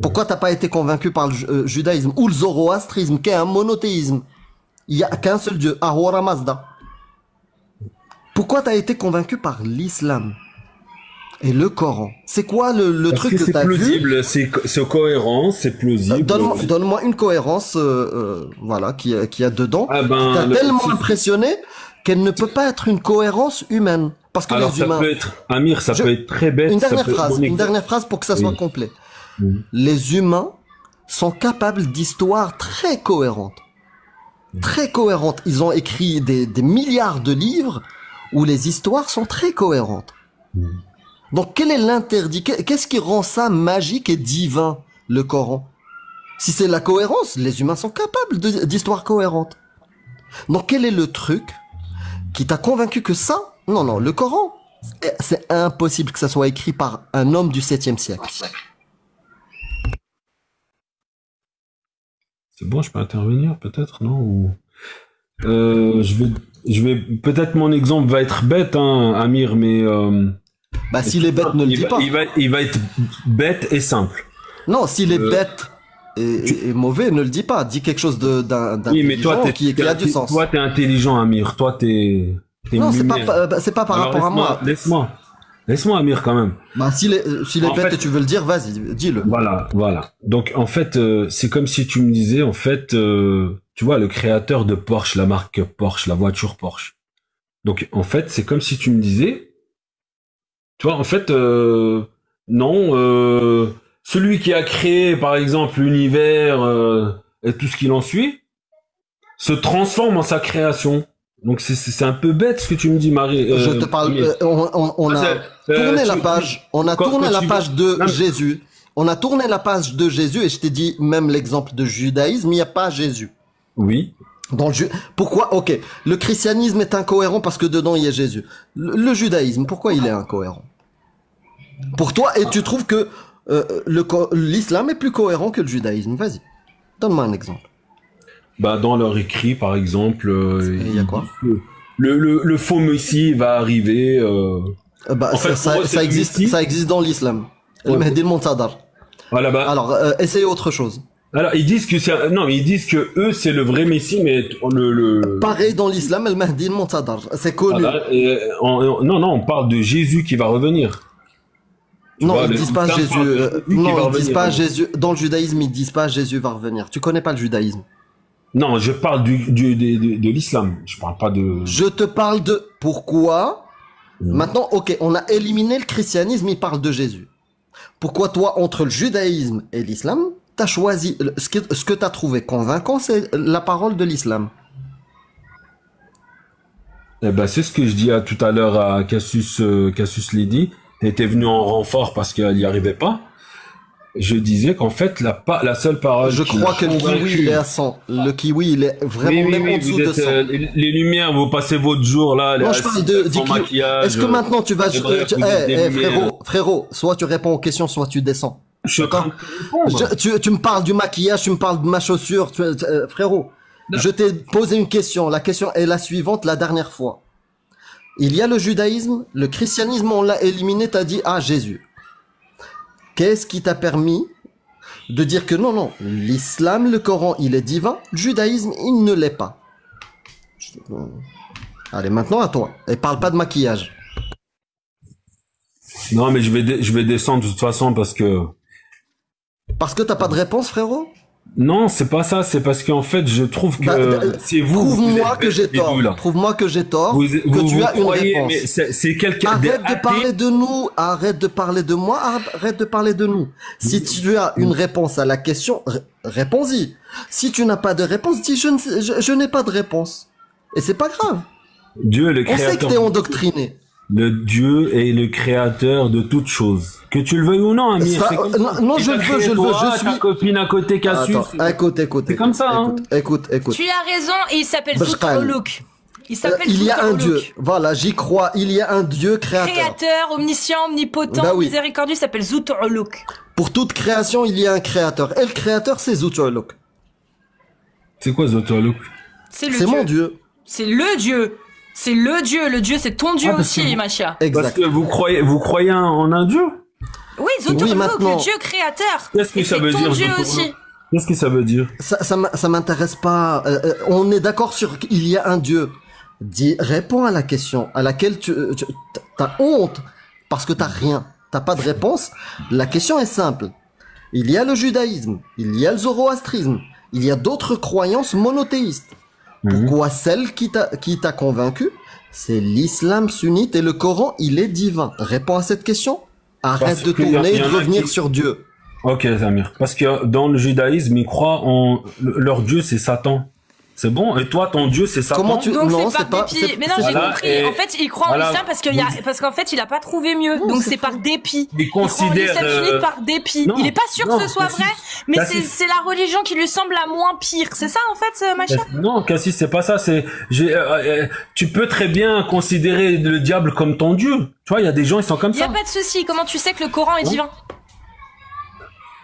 Pourquoi t'as pas été convaincu par le judaïsme ou le zoroastrisme, qui est un monothéisme? Il n'y a qu'un seul Dieu, Ahura Mazda. Pourquoi t'as été convaincu par l'islam? Et le Coran, c'est quoi le Parce truc que c'est t'as vu? plausible, c'est cohérent, c'est plausible. Donne-moi une cohérence, voilà, qui a dedans, Ah qui ben, t'a tellement impressionné qu'elle ne peut pas être une cohérence humaine. Parce que alors les ça humains... peut être, Amir, ça peut être très bête. Une ça dernière peut- phrase, mon une exemple- dernière phrase pour que ça soit Oui. complet. Mhm. Les humains sont capables d'histoires très cohérentes. Très cohérentes. Ils ont écrit des milliards de livres où les histoires sont très cohérentes. Donc quel est l'interdit? Qu'est-ce qui rend ça magique et divin, le Coran? Si c'est la cohérence, les humains sont capables d'histoires cohérentes. Donc quel est le truc qui t'a convaincu que ça? Non, le Coran, c'est impossible que ça soit écrit par un homme du 7e siècle. C'est bon, je peux intervenir peut-être, non? Ou... je vais, peut-être mon exemple va être bête, hein, Amir, mais Bah s'il est bête, ne le dis pas. il va être bête et simple. Non, s'il est bête et mauvais, ne le dis pas. Dis quelque chose Oui, mais toi, d'intelligent qui a du sens. Toi, t'es intelligent, Amir. Toi, t'es Non, une c'est lumière. c'est pas par Alors, rapport à moi. Laisse-moi, Amir, quand même. Bah s'il est En bête fait- et tu veux le dire, vas-y, dis-le. Voilà. Donc, en fait, c'est comme si tu me disais, en fait, tu vois, le créateur de Porsche, la marque Porsche, la voiture Porsche. Donc, en fait, c'est comme si tu me disais, tu vois, en fait, non, celui qui a créé, par exemple, l'univers et tout ce qu'il en suit, se transforme en sa création. Donc, c'est un peu bête ce que tu me dis, Marie. Je te parle. On a tourné la page. On a tourné la page de Jésus. On a tourné la page de Jésus et je t'ai dit même l'exemple de judaïsme, il n'y a pas Jésus. Oui. Pourquoi? Ok. Le christianisme est incohérent parce que dedans il y a Jésus. Le judaïsme, pourquoi il est incohérent? Pour toi, et tu trouves que l'islam est plus cohérent que le judaïsme? Vas-y. Donne-moi un exemple. Bah, dans leur écrit, par exemple, il y a quoi? Le faux messie va arriver. Bah, En fait, pour eux, c'est ça le existe, Messie. ça existe dans l'islam. Ouais. Le Mahdi al-Muntadar. Voilà, bah, Alors, essayez autre chose. alors, ils disent que c'est, non, mais ils disent que eux, c'est le vrai messie, mais le... Pareil dans l'islam, le Mahdi al-Muntadar. C'est connu. Voilà, et non, on parle de Jésus qui va revenir. Tu Non, vois, ils le disent pas islam Jésus. parle de Jésus qui Non, va ils disent revenir. pas Jésus. Dans le judaïsme, ils disent pas Jésus va revenir. Tu connais pas le judaïsme. Non, je parle de l'islam. Je parle pas de... Je te parle de pourquoi. Maintenant, ok, on a éliminé le christianisme, il parle de Jésus. Pourquoi toi, entre le judaïsme et l'islam, t'as choisi ce que t'as trouvé convaincant, c'est la parole de l'islam. Eh ben, c'est ce que je dis tout à l'heure à Cassius Lady. Il était venu en renfort parce qu'il n'y arrivait pas. Je disais qu'en fait, la seule parole... Je qui crois m'a que le kiwi, convaincu- il est à 100. Le kiwi, il est vraiment même en dessous vous de êtes, 100. les lumières, vous passez votre jour là, Non, je parle du sans kiwi. maquillage. Est-ce que maintenant tu vas... bref, vous êtes des lumières. frérot, soit tu réponds aux questions, soit tu descends. Je suis en train de répondre. Tu me parles du maquillage, tu me parles de ma chaussure, frérot. Non. Je t'ai posé une question. La question est la suivante la dernière fois. Il y a le judaïsme, le christianisme, on l'a éliminé, t'as dit, ah, Jésus. Qu'est-ce qui t'a permis de dire que non, l'islam, le Coran, il est divin, le judaïsme, il ne l'est pas. Allez, maintenant à toi. Et parle pas de maquillage. Non, mais je vais descendre de toute façon parce que... Parce que t'as pas de réponse, frérot? Non, c'est pas ça, c'est parce qu'en fait, je trouve que c'est vous... Prouve-moi vous que êtes j'ai bêtes, tort. vous, là. Prouve-moi que j'ai tort. Vous tu as une croyez, réponse. mais c'est quelqu'un... Arrête des de parler athées. de nous, arrête de parler de moi, arrête de parler de nous. Si tu as une réponse à la question, réponds-y. Si tu n'as pas de réponse, dis je n'ai pas de réponse. Et c'est pas grave. Dieu est le On sait que créateur. t'es endoctriné. Le Dieu est le créateur de toutes choses. Que tu le veuilles ou non, Amir. Ça, c'est comme ça. non, Il je t'a le veux, créé je le veux, toi, je ta suis... copine à côté, Cassius. Attends, écoute. C'est comme ça, hein. Écoute. Tu as raison, et il s'appelle Bashkal. Zutroluk. Il s'appelle Il y a un Zutroluk. Dieu. Voilà, j'y crois. Il y a un Dieu créateur. Créateur, omniscient, omnipotent, Bah oui. miséricordieux, il s'appelle Zutroluk. Pour toute création, il y a un créateur. Et le créateur, c'est Zutroluk. C'est quoi Zotoluk? C'est le C'est Dieu. mon Dieu. C'est le Dieu. C'est le Dieu. Le Dieu, c'est ton Dieu Ah, parce que aussi, vous- Machia. Parce Exact. que vous croyez en un Dieu? Oui, Zutroluk, maintenant. le Dieu créateur. Qu'est-ce que Et ça c'est veut ton dire, Dieu Zutroluk? aussi. Qu'est-ce que ça veut dire? Ça m'intéresse pas. On est d'accord sur qu'il y a un Dieu. Réponds à la question à laquelle t'as honte parce que t'as rien, t'as pas de réponse. La question est simple. Il y a le judaïsme, il y a le zoroastrisme, il y a d'autres croyances monothéistes. Pourquoi celle qui t'a convaincu, c'est l'islam sunnite et le Coran, il est divin? Réponds à cette question. Arrête de tourner et de revenir sur Dieu. Ok, Samir. Parce que dans le judaïsme, ils croient leur Dieu, c'est Satan. C'est bon. Et toi, ton Dieu, c'est Satan. Comment tu... Donc Non, c'est par dépit. Mais non, j'ai compris. En fait, il croit en l'islam parce qu'en fait, il a pas trouvé mieux. Non, donc c'est c'est par dépit. Il considère l'islam sunnite par dépit. non, il est pas sûr que ce soit Cassis, vrai, mais Cassis. c'est la religion qui lui semble la moins pire. C'est ça en fait, machin. Non, Cassis, c'est pas ça. Tu peux très bien considérer le diable comme ton Dieu. Tu vois, il y a des gens, ils sont comme Il y a ça. pas de souci. Comment tu sais que le Coran est divin?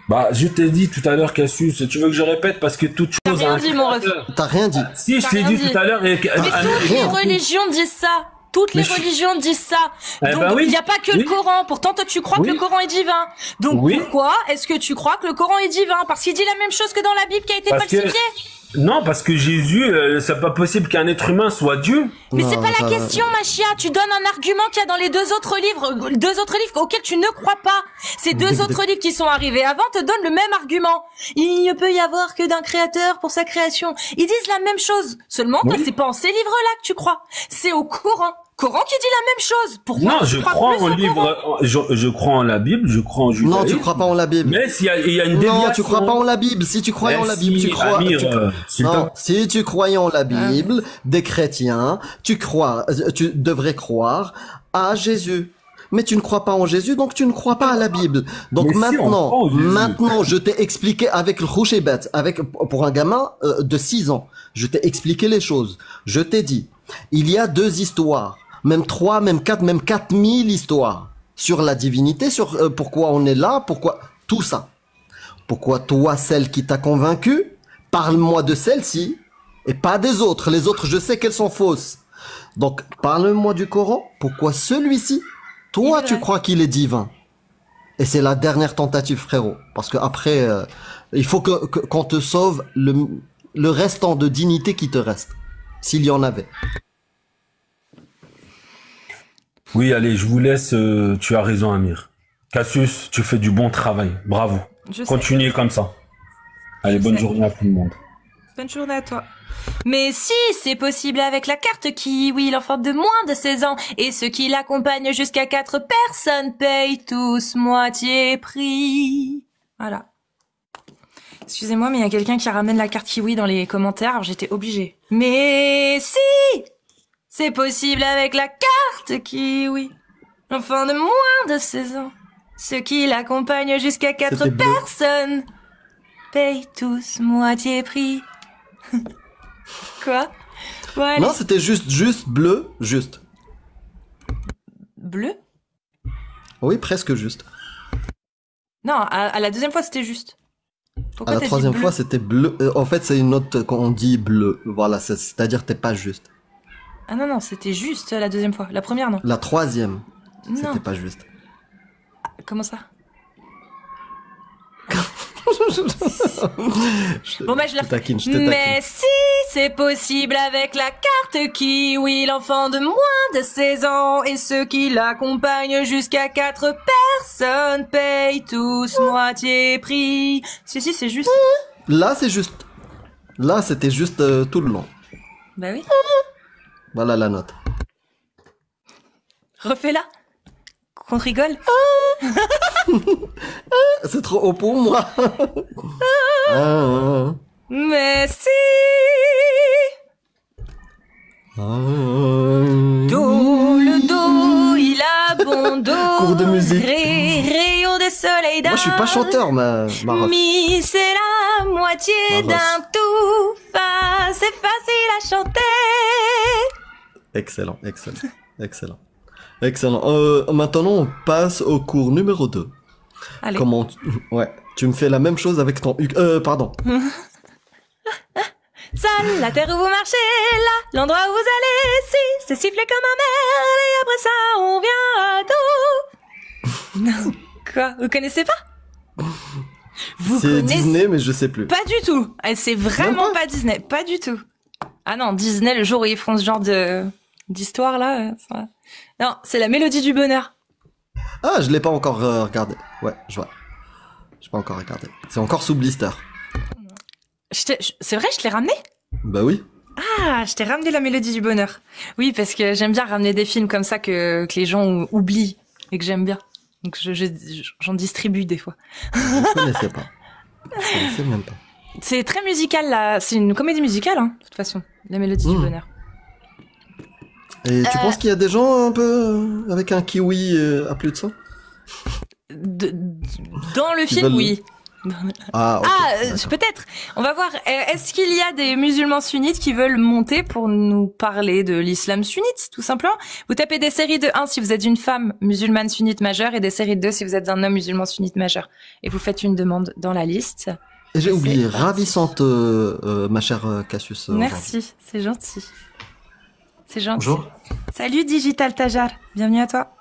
Bah, je t'ai dit tout à l'heure, Cassius, tu veux que je répète parce que toute T'as chose rien a un dit, mon ref. créateur. T'as rien dit. Si, je T'as t'ai rien dit dit. tout à l'heure. Mais toutes les rien. religions disent ça. Toutes les Mais religions disent ça. Eh Donc, ben oui. il n'y a pas que le Oui. Coran. Pourtant, toi, tu crois Oui. que le Coran est divin. Donc, Oui. pourquoi est-ce que tu crois que le Coran est divin? Parce qu'il dit la même chose que dans la Bible qui a été Parce que- falsifiée. Non, parce que Jésus, c'est pas possible qu'un être humain soit Dieu. Mais Non, c'est pas ça la va. question, Machia. Tu donnes un argument qu'il y a dans les deux autres livres auxquels tu ne crois pas. Ces deux autres livres qui sont arrivés avant te donnent le même argument. Il ne peut y avoir que d'un créateur pour sa création. Ils disent la même chose. Seulement, toi, Oui. c'est pas en ces livres-là que tu crois. C'est au Coran. Coran qui dit la même chose. Pourquoi Non, tu je crois crois plus en au Coran? livre, je crois en la Bible, je crois en judaïsme. Non, tu crois pas en la Bible. Mais s'il y a une déviation. Non, tu crois pas en la Bible. Si tu croyais en la Bible, tu crois. Amir, Non, si tu croyais en la Bible, des chrétiens, tu devrais croire à Jésus. Mais tu ne crois pas en Jésus, donc tu ne crois pas à la Bible. Donc Mais si, on croit en Jésus. maintenant, je t'ai expliqué avec le Rouchébet, pour un gamin de 6 ans, je t'ai expliqué les choses. Je t'ai dit, il y a 2 histoires, même 3, même 4, même 4000 histoires sur la divinité, sur pourquoi on est là, pourquoi tout ça. Pourquoi toi, celle qui t'a convaincu, parle-moi de celle-ci et pas des autres. Les autres, je sais qu'elles sont fausses. Donc, parle-moi du Coran. Pourquoi celui-ci, toi, tu crois qu'il est divin? Et c'est la dernière tentative, frérot. Parce que après, il faut qu'on te sauve le restant de dignité qui te reste. S'il y en avait. Oui, allez, je vous laisse. Tu as raison, Amir. Cassius, tu fais du bon travail. Bravo. Je sais. Continuez comme ça. Allez, Je bonne sais. journée à tout le monde. Bonne journée à toi. Mais si, c'est possible avec la carte Kiwi, l'enfant de moins de 16 ans et ceux qui l'accompagnent jusqu'à 4 personnes payent tous moitié prix. Voilà. Excusez-moi, mais il y a quelqu'un qui ramène la carte Kiwi dans les commentaires, alors j'étais obligée. Mais si, c'est possible avec la carte Kiwi, l'enfant de moins de 16 ans, ceux qui l'accompagnent jusqu'à 4 C'était bleu. personnes payent tous moitié prix. Quoi? Ouais, Non, c'était juste bleu, juste. bleu? Oui, presque juste. Non, à la deuxième fois, c'était juste. Pourquoi À la t'as dit troisième bleu? fois, c'était bleu. En fait, c'est une note qu'on dit bleu. Voilà, c'est-à-dire t'es pas juste. Ah non, non, c'était juste la deuxième fois. La première, non. La troisième, Non. c'était pas juste. Comment ça? Bon, bah, je la te taquine, je te taquine. Mais si, c'est possible avec la carte Kiwi, l'enfant de moins de 16 ans et ceux qui l'accompagnent jusqu'à 4 personnes payent tous moitié prix. Si, c'est juste. Là, c'est juste. Là, c'était juste tout le long. Bah oui. Voilà la note. Refais-la. Qu'on rigole. C'est trop haut pour moi. Ah, Mais si. ah, Do, le do, il a bon do. Cours de musique. Rayon de soleil d'un. Moi, je suis pas chanteur, ma ref. Mi, c'est la moitié Ma d'un tout. Fa, c'est facile à chanter. Excellent, excellent, excellent. Excellent. Maintenant, on passe au cours numéro 2. Allez. Comment Ouais, tu me fais la même chose avec ton... pardon. Salle, la terre où vous marchez, là, l'endroit où vous allez, si, c'est sifflé comme un merle, et après ça, on vient à dos. Non, quoi, vous connaissez pas? Vous C'est connaissez Disney, mais je sais plus. Pas du tout. C'est vraiment Même pas Disney, pas du tout. Ah non, Disney, le jour où ils font ce genre d'histoire là, ça... Non, c'est la mélodie du bonheur. Ah, je l'ai pas encore regardé. Ouais, je vois. J'ai pas encore regardé. C'est encore sous blister. C'est vrai, je te l'ai ramené? Bah oui. Ah, je t'ai ramené La Mélodie du Bonheur. Oui, parce que j'aime bien ramener des films comme ça que les gens oublient et que j'aime bien. Donc j'en distribue des fois. Je connaissais pas. Je connaissais même pas. C'est très musical là. C'est une comédie musicale, hein, de toute façon. La Mélodie du Bonheur. Et tu penses qu'il y a des gens un peu avec un kiwi à plus de 100? Dans le film, oui. Ah, okay, peut-être. On va voir. Est-ce qu'il y a des musulmans sunnites qui veulent monter pour nous parler de l'islam sunnite, tout simplement? Vous tapez des séries de 1 si vous êtes une femme musulmane sunnite majeure et des séries de 2 si vous êtes un homme musulman sunnite majeur. Et vous faites une demande dans la liste. Et j'ai oublié, ravissante, ma chère Cassius. Merci, c'est gentil. C'est gentil. Bonjour. Salut Digital Tajar, bienvenue à toi.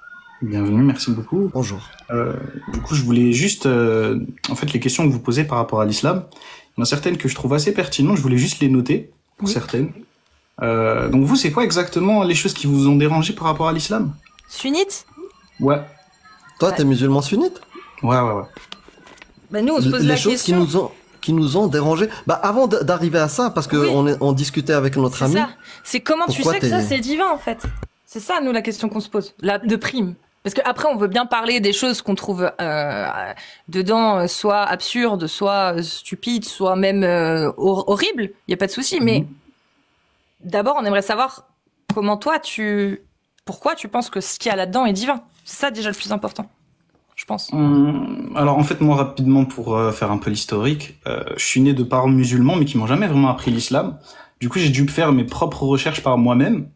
Bienvenue, merci beaucoup. Bonjour. Du coup, je voulais juste, en fait, les questions que vous posez par rapport à l'islam, il y en a certaines que je trouve assez pertinentes, je voulais juste les noter, pour certaines. Donc vous, c'est quoi exactement les choses qui vous ont dérangé par rapport à l'islam? Sunnite? Ouais. Toi, t'es musulman sunnite? Ouais. Bah nous, on se pose la question. Les choses qui nous ont dérangé. Bah avant d'arriver à ça, parce que on discutait avec notre ami. C'est ça. C'est comment tu sais que ça c'est divin en fait. C'est ça nous la question qu'on se pose, de prime. Parce que après on veut bien parler des choses qu'on trouve dedans soit absurdes, soit stupides, soit même horribles. Il y a pas de souci. Mais d'abord on aimerait savoir pourquoi tu penses que ce qu'il y a là-dedans est divin. C'est ça déjà le plus important. Je pense. Alors en fait moi rapidement pour faire un peu l'historique, je suis né de parents musulmans mais qui m'ont jamais vraiment appris l'islam. Du coup j'ai dû faire mes propres recherches par moi-même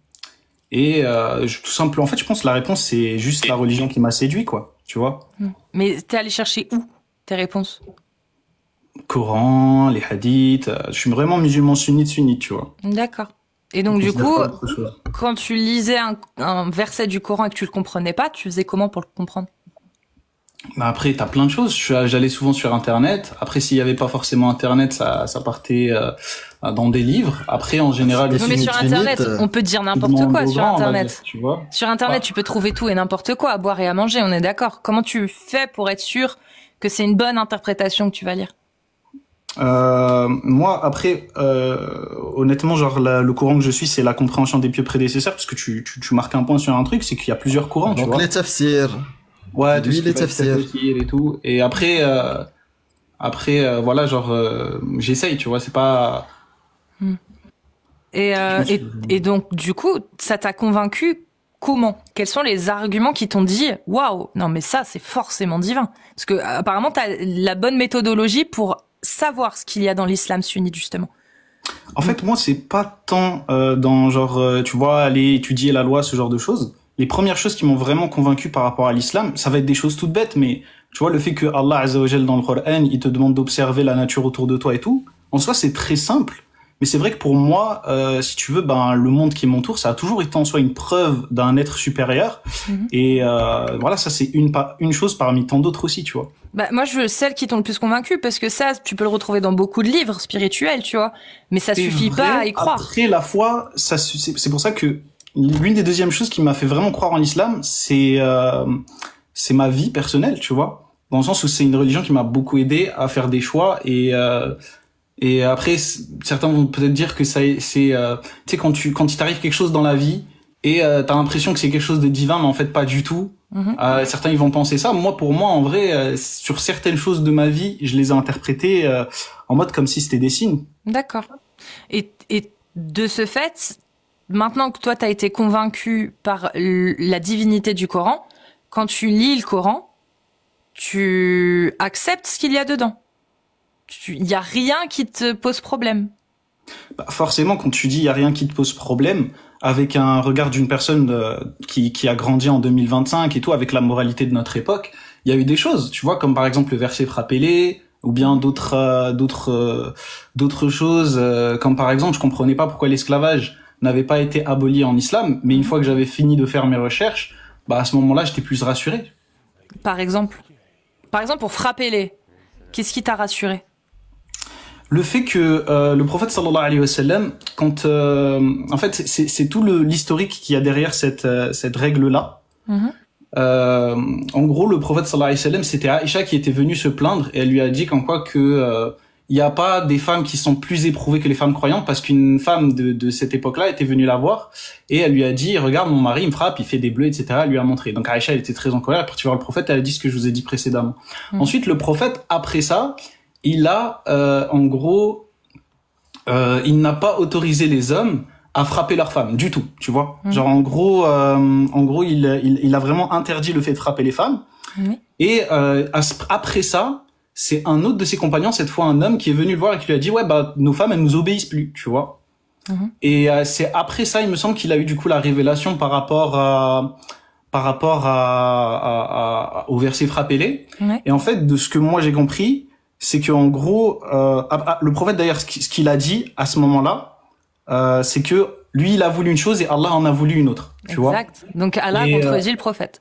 et tout simplement en fait je pense que la réponse c'est juste la religion qui m'a séduit quoi, tu vois. Mais t'es allé chercher où tes réponses? Coran, les hadiths, je suis vraiment musulman sunnite tu vois. D'accord. Et donc du coup quand tu lisais un verset du Coran et que tu le comprenais pas, tu faisais comment pour le comprendre? Après, t'as plein de choses. J'allais souvent sur Internet. Après, s'il y avait pas forcément Internet, ça partait dans des livres. Après, en général, mais sur Internet, on peut dire n'importe quoi sur Internet. Tu vois. Sur Internet, tu peux trouver tout et n'importe quoi à boire et à manger. On est d'accord. Comment tu fais pour être sûr que c'est une bonne interprétation que tu vas lire? Moi, après, honnêtement, genre le courant que je suis, c'est la compréhension des pieux prédécesseurs, parce que tu marques un point sur un truc, c'est qu'il y a plusieurs courants. Donc tu vois. les tafsirs. Ouais, tout les tafsirs et tout. Et après, voilà, genre, j'essaye, tu vois, c'est pas. Et donc, du coup, ça t'a convaincu comment? Quels sont les arguments qui t'ont dit, waouh, non mais ça, c'est forcément divin? Parce que apparemment, t'as la bonne méthodologie pour savoir ce qu'il y a dans l'islam sunnite justement. En fait, moi, c'est pas tant dans genre, tu vois, aller étudier la loi, ce genre de choses. Les premières choses qui m'ont vraiment convaincu par rapport à l'islam, ça va être des choses toutes bêtes, mais tu vois, le fait que Allah Azza wa Jal dans le Coran, il te demande d'observer la nature autour de toi et tout, en soi, c'est très simple. Mais c'est vrai que pour moi, si tu veux, le monde qui m'entoure, ça a toujours été en soi une preuve d'un être supérieur. Et voilà, ça c'est une chose parmi tant d'autres aussi, tu vois. Moi, celles qui t'ont le plus convaincu, parce que ça, tu peux le retrouver dans beaucoup de livres spirituels, tu vois. Mais ça suffit pas à y croire. Après, la foi, c'est pour ça que l'une des deuxièmes choses qui m'a fait vraiment croire en l'islam, c'est ma vie personnelle, tu vois. Dans le sens où c'est une religion qui m'a beaucoup aidé à faire des choix et après, certains vont peut-être dire que ça, c'est, tu sais, quand il t'arrive quelque chose dans la vie et t'as l'impression que c'est quelque chose de divin, mais en fait pas du tout. Certains ils vont penser ça. Moi, pour moi, en vrai, sur certaines choses de ma vie, je les ai interprétées en mode comme si c'était des signes. D'accord. Et de ce fait, maintenant que toi t'as été convaincu par la divinité du Coran, quand tu lis le Coran, tu acceptes ce qu'il y a dedans. Il y a rien qui te pose problème. Forcément, quand tu dis il y a rien qui te pose problème, avec un regard d'une personne qui a grandi en 2025 et tout, avec la moralité de notre époque, il y a eu des choses, tu vois, comme par exemple le verset frappez-les, ou bien d'autres choses, comme par exemple, je comprenais pas pourquoi l'esclavage n'avait pas été aboli en islam, mais une fois que j'avais fini de faire mes recherches, à ce moment-là, j'étais plus rassuré. Par exemple, pour frapper-les, qu'est-ce qui t'a rassuré? Le fait que le prophète sallallahu alayhi wa sallam, quand en fait c'est tout l'historique qu'il y a derrière cette règle là. En gros, le prophète sallallahu alayhi wa sallam, c'était Aïcha qui était venue se plaindre et elle lui a dit qu'en quoi que il n'y a pas des femmes qui sont plus éprouvées que les femmes croyantes, parce qu'une femme de cette époque-là était venue la voir et elle lui a dit, regarde, mon mari il me frappe, il fait des bleus, etc. Elle lui a montré. Donc Aïcha, elle était très en colère. Elle est partie voir le prophète, elle a dit ce que je vous ai dit précédemment. Ensuite, le prophète, après ça, il a, en gros, il n'a pas autorisé les hommes à frapper leurs femmes du tout, tu vois. Genre en gros, il a vraiment interdit le fait de frapper les femmes. Et après ça, c'est un autre de ses compagnons, cette fois un homme, qui est venu le voir et qui lui a dit ouais bah nos femmes elles nous obéissent plus, tu vois. Et c'est après ça, il me semble qu'il a eu du coup la révélation par rapport au verset frappez-les. Et en fait, de ce que moi j'ai compris, c'est que en gros, le prophète d'ailleurs, ce qu'il a dit à ce moment-là, c'est que lui il a voulu une chose et Allah en a voulu une autre, tu vois. Exact. Donc Allah contredit le prophète.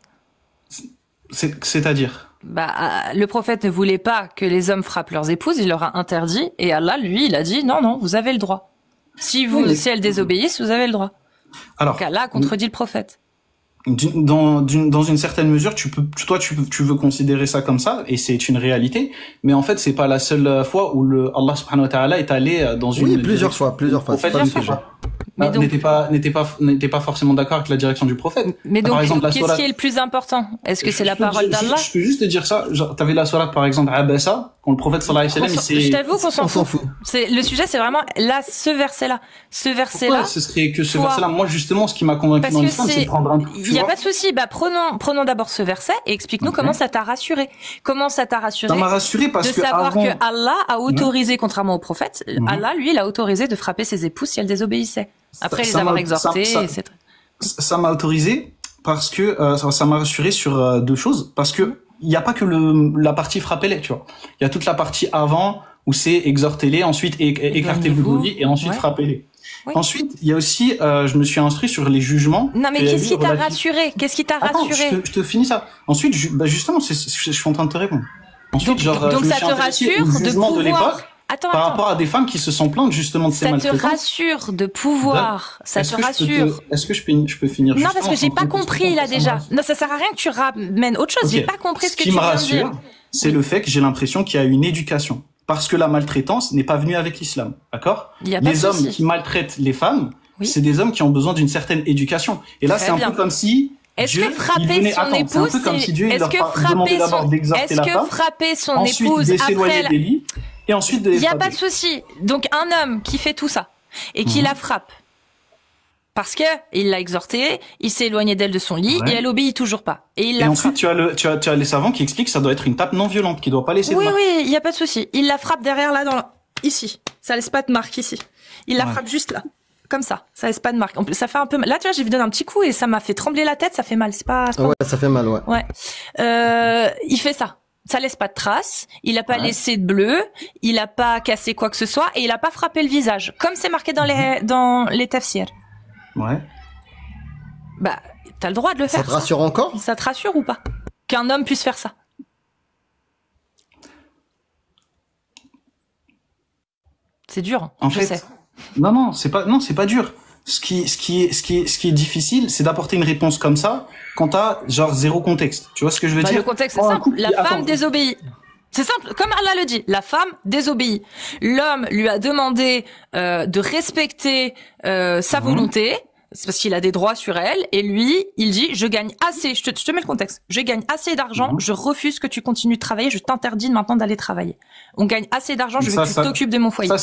C'est-à-dire le prophète ne voulait pas que les hommes frappent leurs épouses, il leur a interdit, et Allah, lui, il a dit non, vous avez le droit. Si elles désobéissent, vous avez le droit. Alors, donc Allah contredit le prophète. Dans une certaine mesure, tu veux considérer ça comme ça, et c'est une réalité, mais en fait, c'est pas la seule fois où Allah subhanahu wa ta'ala est allé dans une... Oui, plusieurs fois. Mais donc, n'était pas forcément d'accord avec la direction du prophète. Mais donc, qu'est-ce qui est le plus important? Est-ce que c'est la parole d'Allah? Je peux juste te dire ça. Genre, t'avais la sourate, par exemple, Abasa, quand le prophète sallallahu alayhi wa sallam, je t'avoue qu'on s'en fout. Le sujet, c'est vraiment là, ce verset-là. Ouais, ce serait que ce verset-là. Moi, justement, ce qui m'a convaincu dans l'islam, c'est de prendre un coup. Il y a pas de souci. Prenons d'abord ce verset et explique-nous comment ça t'a rassuré. Comment ça t'a rassuré? Ça m'a rassuré parce que de savoir que Allah a autorisé, contrairement au prophète, Allah, lui, il a autorisé de frapper ses épouses si elles désobéissaient. Après les avoir exhortés, etc. Ça m'a autorisé parce que ça m'a rassuré sur deux choses. Parce que il n'y a pas que la partie frappez-les, tu vois. Il y a toute la partie avant où c'est exhortez-les, ensuite écartez-vous de lui et ensuite frappez-les. Oui. Ensuite, il y a aussi, je me suis instruit sur les jugements. Non, mais qu'est-ce qui t'a rassuré? Qu'est-ce qui t'a rassuré? Je te finis ça. Ensuite, justement, je suis en train de te répondre. Ensuite, donc ça te rassure de pouvoir... Par rapport à des femmes qui se sont plaintes justement de ces maltraitances. Ça te rassure de pouvoir. Ça te rassure. Est-ce que je peux finir? Non, parce que j'ai pas compris là déjà. Non, ça sert à rien que tu ramènes autre chose. J'ai pas compris ce que tu viens de dire. Ce qui me rassure, c'est le fait que j'ai l'impression qu'il y a une éducation. Parce que la maltraitance n'est pas venue avec l'islam. D'accord? Les hommes qui maltraitent les femmes, c'est des hommes qui ont besoin d'une certaine éducation. Et là, c'est un peu comme si est-ce que frapper son épouse, est-ce que frapper son épouse après et ensuite il y a pas de souci. Donc un homme qui fait tout ça et qui la frappe parce que il l'a exhortée, il s'est éloigné d'elle de son lit et elle obéit toujours pas. Et ensuite tu as les savants qui expliquent que ça doit être une tape non violente qui doit pas laisser de marque. Oui, il y a pas de souci. Il la frappe derrière là ici. Ça laisse pas de marque ici. Il la frappe juste là. Comme ça laisse pas de marque. Ça fait un peu mal. Là, tu vois, j'ai vu donner un petit coup et ça m'a fait trembler la tête, ça fait mal. C'est pas... Ouais, ça fait mal, ouais. Ouais. Il fait ça. Ça laisse pas de traces. Il a pas laissé de bleu. Il a pas cassé quoi que ce soit et il a pas frappé le visage. Comme c'est marqué dans les tafsirs. Ouais. T'as le droit de le faire. Ça te rassure encore? Ça te rassure ou pas? Qu'un homme puisse faire ça? C'est dur, hein, en fait, sais. Non, c'est pas dur. Ce qui est difficile, c'est d'apporter une réponse comme ça quand t'as genre zéro contexte. Tu vois ce que je veux dire? Le contexte, c'est simple. La femme désobéit. C'est simple, comme Allah le dit. La femme désobéit. L'homme lui a demandé de respecter sa volonté. C'est parce qu'il a des droits sur elle. Et lui, il dit, je gagne assez. Je te mets le contexte. Je gagne assez d'argent. Je refuse que tu continues de travailler. Je t'interdis maintenant d'aller travailler. On gagne assez d'argent. Je veux que tu t'occupes de mon foyer. Ça,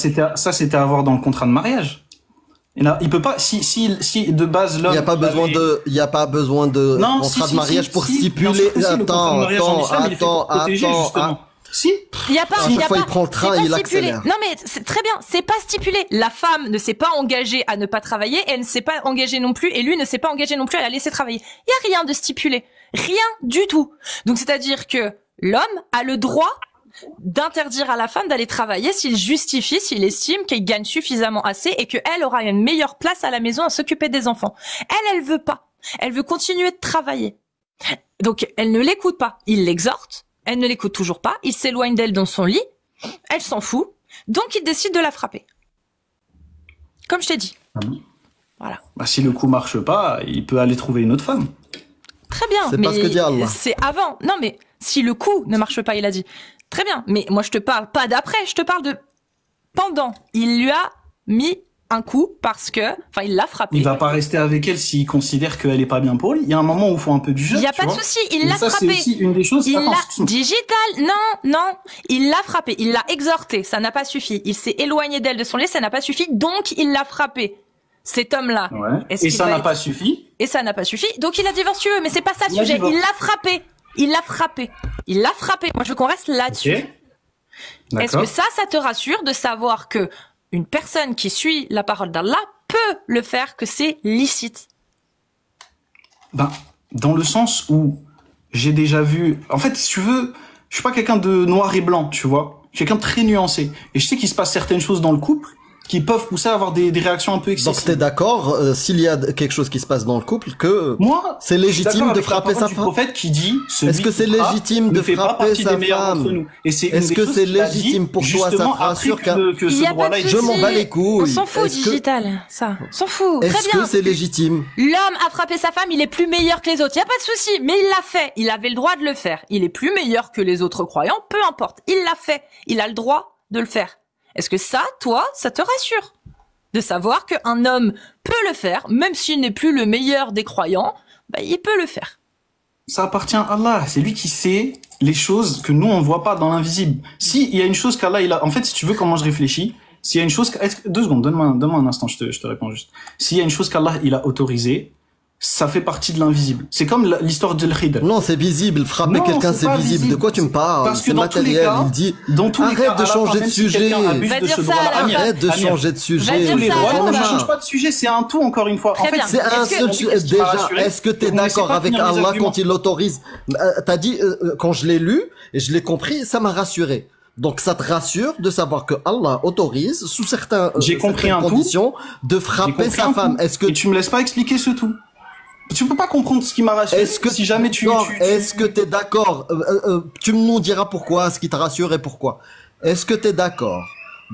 c'était à avoir dans le contrat de mariage. Et là, il peut pas, si de base l'homme. Il y a pas besoin de contrat de mariage pour stipuler. Attends. Si. Il y a pas, il prend le train et il accélère. Non mais c'est très bien, c'est pas stipulé. La femme ne s'est pas engagée à ne pas travailler, elle ne s'est pas engagée non plus, et lui ne s'est pas engagé non plus à la laisser travailler. Il y a rien de stipulé, rien du tout. Donc c'est-à-dire que l'homme a le droit d'interdire à la femme d'aller travailler s'il justifie, s'il estime qu'elle gagne suffisamment assez et qu'elle aura une meilleure place à la maison à s'occuper des enfants. Elle veut pas. Elle veut continuer de travailler. Donc elle ne l'écoute pas. Il l'exhorte. Elle ne l'écoute toujours pas, il s'éloigne d'elle dans son lit, elle s'en fout, donc il décide de la frapper. Comme je t'ai dit. Voilà. Si le coup marche pas, il peut aller trouver une autre femme. Très bien. C'est mais pas ce que dit Allah. c'est avant. Non, mais si le coup ne marche pas, il a dit. Très bien. Mais moi, je te parle pas d'après. Je te parle de pendant. Il lui a mis un coup parce que, enfin, il l'a frappé. Il va pas rester avec elle s'il considère qu'elle est pas bien pour lui. Il y a un moment où il faut un peu du jeu. Il y a tu pas de vois. souci. Il Et l'a ça, frappé. c'est aussi une des choses. Il Attends, l'a excuse-moi. digital. Non. Il l'a frappé. Il l'a exhorté. Ça n'a pas suffi. Il s'est éloigné d'elle de son lit. Ça n'a pas suffi. Donc, il l'a frappé. Cet homme-là. Ouais. Est-ce Et qu'il ça va n'a être- pas suffi. Et ça n'a pas suffi. Donc, il a divorcé. Mais c'est pas ça le Il a sujet. divorcé. Il l'a frappé. Il l'a frappé. Il l'a frappé. Moi, je veux qu'on reste là-dessus. Ok. Est-ce que ça te rassure de savoir que une personne qui suit la parole d'Allah peut le faire, que c'est licite? Ben, dans le sens où j'ai déjà vu. En fait, si tu veux, je suis pas quelqu'un de noir et blanc, tu vois. Je suis quelqu'un de très nuancé. Et je sais qu'il se passe certaines choses dans le couple qui peuvent pousser à avoir des réactions un peu Donc excessives. t'es d'accord, s'il y a quelque chose qui se passe dans le couple, que Moi, c'est je suis légitime d'accord de avec la frapper parole sa du femme? prophète qui dit celui Est-ce que c'est qui frappe légitime de ne fait pas frapper partie sa des meilleurs femme? d'entre nous. Et c'est une Est-ce des que choses c'est qu'il a dit légitime pour toi, ça te justement après rassure que Il ce y a pas droit-là de est Je m'en souci. bats les couilles. On s'en fout, Est-ce que- digital. Ça, on s'en fout. Est-ce Très bien. que c'est légitime? L'homme a frappé sa femme, il est plus meilleur que les autres. Il y a pas de souci, mais il l'a fait. Il avait le droit de le faire. Il est plus meilleur que les autres croyants, peu importe. Il l'a fait. Il a le droit de le faire. Est-ce que ça, toi, ça te rassure? De savoir qu'un homme peut le faire, même s'il n'est plus le meilleur des croyants, bah, il peut le faire. Ça appartient à Allah. C'est lui qui sait les choses que nous, on ne voit pas dans l'invisible. Si il y a une chose qu'Allah, il a, en fait, si tu veux comment je réfléchis, s'il y a une chose, 2 secondes, donne-moi un instant, je te réponds juste. S'il y a une chose qu'Allah, il a autorisée, ça fait partie de l'invisible. C'est comme l'histoire de l'Khidr. Non, c'est visible. Frapper Non, quelqu'un, c'est c'est pas visible. visible. De quoi tu me parles? Parce que C'est dans tous les matériel. cas, Il dit, Dans tous les arrête cas, de à la changer fin, de même si sujet. quelqu'un abuse Va de dire ce ça à droit-là, la fin. arrête de Amir, changer de Va sujet. dire tous les ça à la droits, non, fin. mais je change pas de sujet, c'est un tout encore une fois. Très En fait, bien. C'est un Est-ce que- seul Est-ce sujet. que tu m'as Déjà, rassuré est-ce que t'es Vous me laissez d'accord pas avec finir mes Allah arguments. quand il l'autorise? T'as dit, quand je l'ai lu, et je l'ai compris, ça m'a rassuré. Donc ça te rassure de savoir que Allah autorise, sous certains, J'ai compris certaines un tout. conditions, de J'ai frapper compris sa un femme. tout. Est-ce que Et tu me laisses pas expliquer ce tout. Tu peux pas comprendre ce qui m'a rassuré. Est-ce que si jamais tu est-ce que t'es d'accord tu nous diras pourquoi, ce qui t'a rassuré, pourquoi. Est-ce que t'es d'accord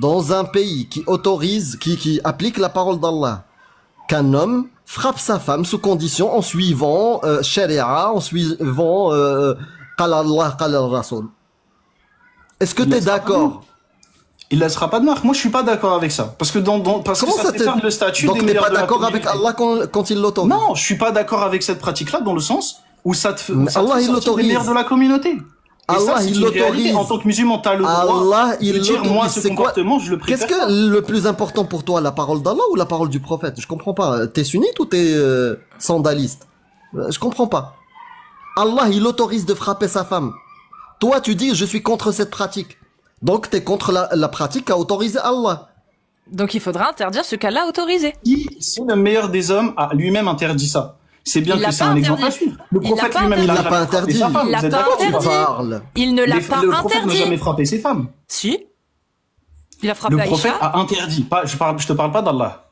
dans un pays qui autorise, qui applique la parole d'Allah, qu'un homme frappe sa femme sous condition en suivant Sharia, en suivant Qala Allah, Qala Rasoul. Est-ce que Il t'es laissera d'accord? il laissera pas de marque. Moi, je suis pas d'accord avec ça. Parce que parce Comment que ça ça fait perdre le statut Donc des t'es meilleurs pas de la d'accord avec communauté. Allah quand il l'autorise? Non, je suis pas d'accord avec cette pratique-là dans le sens où ça te fait, Mais ça te Allah, fait il sortir des l'autorise. meilleurs de la communauté. Et Allah, ça, c'est il une réalité. l'autorise. En tant que musulman, t'as le droit Allah, il de dire, moi, l'autorise. ce C'est quoi? comportement, je le Qu'est-ce préfère pas. que le plus important pour toi, la parole d'Allah ou la parole du prophète? Je comprends pas. T'es sunnite ou t'es sandaliste? Je comprends pas. Allah, il autorise de frapper sa femme. Toi, tu dis, je suis contre cette pratique. Donc, t'es contre la pratique qu'a autorisé Allah. Donc il faudra interdire ce qu'Allah a autorisé. Si le meilleur des hommes a lui-même interdit ça, c'est bien Il l'a que c'est pas un exemple à interdit. suivre. Le Il l'a prophète pas lui-même, Il interdit. l'a pas interdit. sa femme. Il l'a Vous êtes pas d'accord ou interdit. pas Parle. Il ne l'a pas Le prophète n'a interdit. jamais frappé ses femmes. Si. Il a frappé Le prophète Aïcha. a interdit. Je te parle pas d'Allah.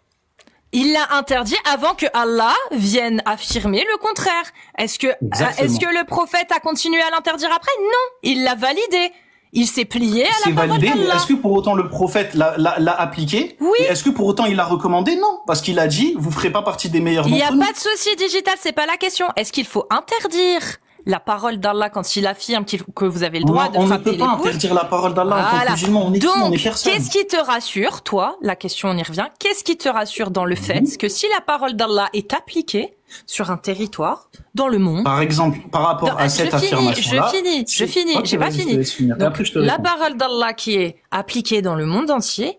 Il l'a interdit avant que Allah vienne affirmer le contraire. Est-ce que le prophèt a continué à l'interdire après? Non. Il l'a validé. Il s'est plié à C'est la parole validé, mais d'Allah. est-ce que pour autant le prophète l'a appliqué? Oui. Et est-ce que pour autant il l'a recommandé? Non. Parce qu'il a dit, vous ferez pas partie des meilleurs Il n'y a d'entre nous. pas de souci digital, c'est pas la question. Est-ce qu'il faut interdire la parole d'Allah quand il affirme que vous avez le droit de On ne frapper peut pas l'épouse? interdire la parole d'Allah en tant que Voilà. musulman. On est qui? On Donc, est personne. qu'est-ce qui te rassure, toi? La question, on y revient. Qu'est-ce qui te rassure dans le fait que si la parole d'Allah est appliquée sur un territoire, dans le monde, Par exemple, par rapport à cette affirmation-là. je finis, Ok, j'ai pas vas-y, je te fini. laisse finir. Et Donc, après, je te la réponds. parole d'Allah qui est appliquée dans le monde entier,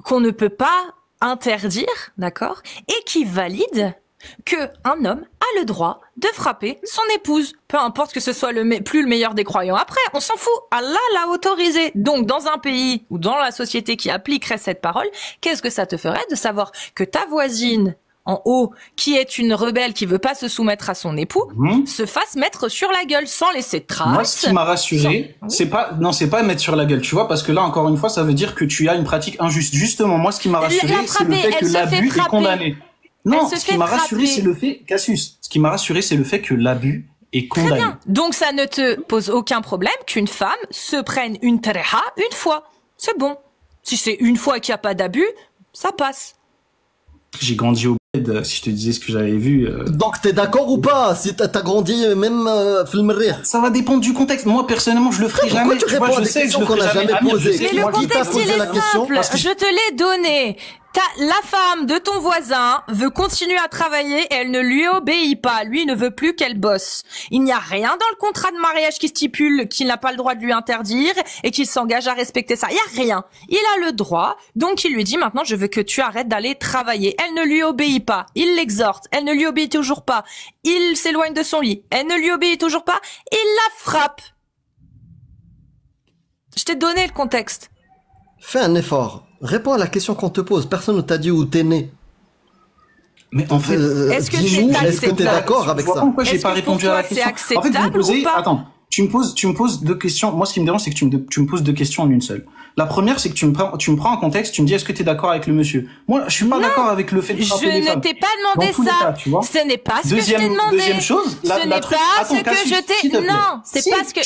qu'on ne peut pas interdire, d'accord, et qui valide que un homme a le droit de frapper son épouse, peu importe que ce soit plus le meilleur des croyants. Après, on s'en fout. Allah l'a autorisé. Donc, dans un pays ou dans la société qui appliquerait cette parole, qu'est-ce que ça te ferait de savoir que ta voisine en haut, qui est une rebelle qui veut pas se soumettre à son époux, se fasse mettre sur la gueule sans laisser de traces? Moi, ce qui m'a rassuré, c'est pas mettre sur la gueule, tu vois, parce que là, encore une fois, ça veut dire que tu as une pratique injuste. Justement, moi, ce qui m'a rassuré, La c'est le frapper, fait que elle se fait l'abus est frapper. condamné. Non, se ce qui fait m'a rassuré, frapper. c'est le fait, Cassius, ce qui m'a rassuré, c'est le fait que l'abus est Très condamné. bien. Donc, ça ne te pose aucun problème qu'une femme se prenne une treha une fois. C'est bon. Si c'est une fois qu'il n'y a pas d'abus, ça passe. J'ai grandi au bled, si je te disais ce que j'avais vu. Donc t'es d'accord ou pas? Si t'as grandi même film rire. Ça va dépendre du contexte. Moi, personnellement, je le ferai jamais. Pourquoi tu réponds à des questions qu'on n'a jamais posées? Mais le contexte, il est simple. Je te l'ai donné. La femme de ton voisin veut continuer à travailler et elle ne lui obéit pas. Lui ne veut plus qu'elle bosse. Il n'y a rien dans le contrat de mariage qui stipule qu'il n'a pas le droit de lui interdire et qu'il s'engage à respecter ça. Il n'y a rien. Il a le droit. Donc il lui dit maintenant je veux que tu arrêtes d'aller travailler. Elle ne lui obéit pas. Il l'exhorte. Elle ne lui obéit toujours pas. Il s'éloigne de son lit. Elle ne lui obéit toujours pas. Il la frappe. Je t'ai donné le contexte. Fais un effort. Réponds à la question qu'on te pose. Personne ne t'a dit où t'es né. Mais en fait, est-ce que est-ce que t'es d'accord avec ça? Pourquoi j'ai pas répondu à la question? En fait, vous me posez, attends, tu me poses deux questions. Moi, ce qui me dérange, c'est que tu me poses deux questions en une seule. La première, c'est que tu me prends en contexte, tu me dis, est-ce que t'es d'accord avec le monsieur? Moi, je suis pas d'accord avec le fait de frapper les femmes. Je ne t'ai pas demandé ça. Ce n'est pas ce que je t'ai demandé. Deuxième chose, ce n'est pas ce que je t'ai, non, c'est pas ce que,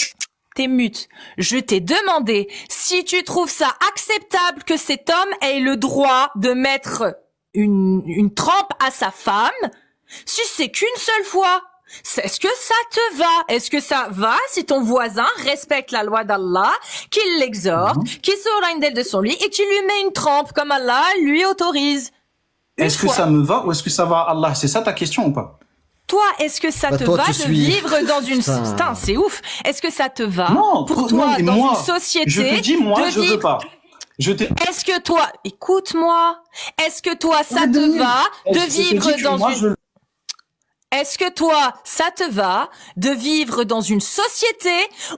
t'es mute. Je t'ai demandé si tu trouves ça acceptable que cet homme ait le droit de mettre une trempe à sa femme, si c'est qu'une seule fois. Est-ce que ça te va? Est-ce que ça va si ton voisin respecte la loi d'Allah, qu'il l'exhorte, qu'il s'éloigne d'elle de son lit et qu'il lui met une trempe comme Allah lui autorise? Est-ce que ça me va ou est-ce que ça va à Allah? C'est ça ta question ou pas? Toi, est-ce que ça te va de vivre dans une... Putain, c'est ouf. Est-ce que ça te va pour toi dans une société? Je te dis, moi, je veux pas. Est-ce que toi... Écoute-moi. Est-ce que toi, ça te va de vivre dans une... Est-ce que toi, ça te va de vivre dans une société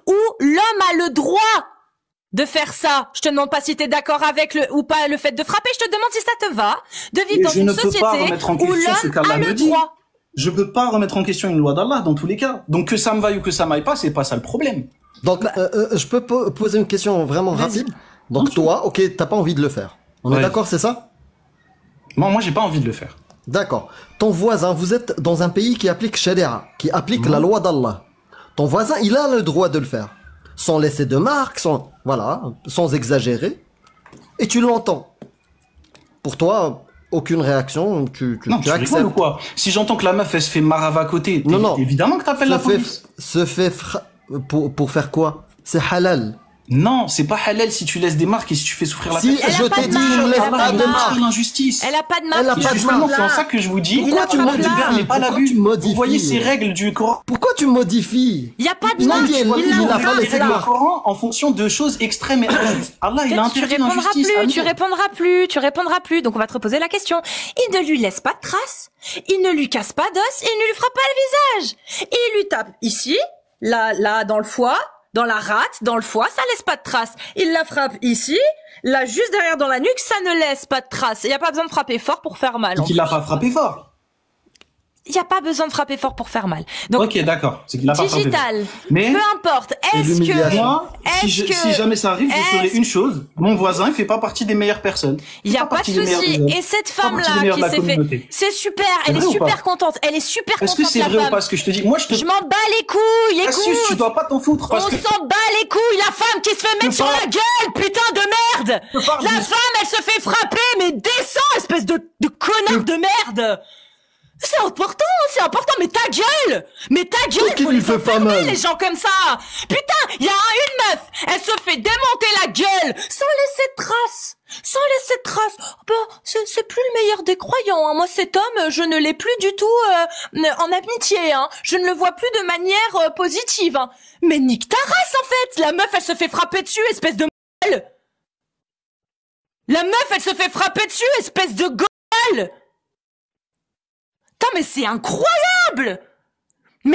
où l'homme a le droit de faire ça? Je te demande pas si t'es d'accord avec ou pas le fait de frapper. Je te demande si ça te va de vivre dans une société où l'homme a le droit. Je peux pas remettre en question une loi d'Allah dans tous les cas. Donc que ça me vaille ou que ça m'aille pas, c'est pas ça le problème. Donc je peux poser une question vraiment rapide. Donc toi, ok, t'as pas envie de le faire. On est d'accord, c'est ça? Non, moi j'ai pas envie de le faire. D'accord. Ton voisin, vous êtes dans un pays qui applique Sharia, qui applique la loi d'Allah. Ton voisin, il a le droit de le faire, sans laisser de marque, sans exagérer. Et tu l'entends. Pour toi, aucune réaction, tu acceptes. Ou quoi? Si j'entends que la meuf elle se fait marave à côté, évidemment que t'appelles la police. Pour faire quoi? C'est halal. Non, c'est pas halal si tu laisses des marques et si tu fais souffrir la personne. Si je t'ai dit, ne laisse pas de marques. L'injustice. Elle a pas de marque. Elle a pas de marque. C'est en ça que je vous dis. Pourquoi tu modifies? Vous voyez ces règles du Coran. Pourquoi tu modifies? Il y a pas de marque. Il n'a pas laissé de marque. Coran en fonction de choses extrêmes et injustes. Allah, il a interdit l'injustice. Tu répondras plus. Donc on va te reposer la question. Il ne lui laisse pas de traces. Il ne lui casse pas d'os. Il ne lui frappe pas le visage. Il lui tape ici, là, dans le foie. Dans la rate, dans le foie, ça laisse pas de traces. Il la frappe ici, là juste derrière dans la nuque, ça ne laisse pas de traces. Il n'y a pas besoin de frapper fort pour faire mal. Et qu'il l'a pas frappé fort. Il n'y a pas besoin de frapper fort pour faire mal. Donc, ok, d'accord. C'est qu'il l'a pas frappé fort. Mais peu importe. Est-ce que moi, si jamais ça arrive, je saurai une chose. Mon voisin, il fait pas partie des meilleures personnes. Il n'y a pas de souci. Et cette femme-là qui s'est fait, c'est super. Elle est super contente. Elle est super contente. Est-ce que c'est vrai ou pas ce que je te dis? Moi, je m'en bats les couilles. Écoute, tu dois pas t'en foutre. On s'en bat les couilles. La femme qui se fait mettre sur la gueule, putain de merde. La femme, elle se fait frapper, mais descends, espèce de connard de merde. C'est important, mais ta gueule! Faut les enfermer, les gens comme ça! Putain, il y a une meuf, elle se fait démonter la gueule, sans laisser de traces! C'est plus le meilleur des croyants, hein. Moi, cet homme, je ne l'ai plus du tout, en amitié, hein. Je ne le vois plus de manière, positive, hein. Mais nique ta race, en fait! La meuf, elle se fait frapper dessus, espèce de gueule! La meuf, elle se fait frapper dessus, espèce de gueule! Putain, mais c'est incroyable! Il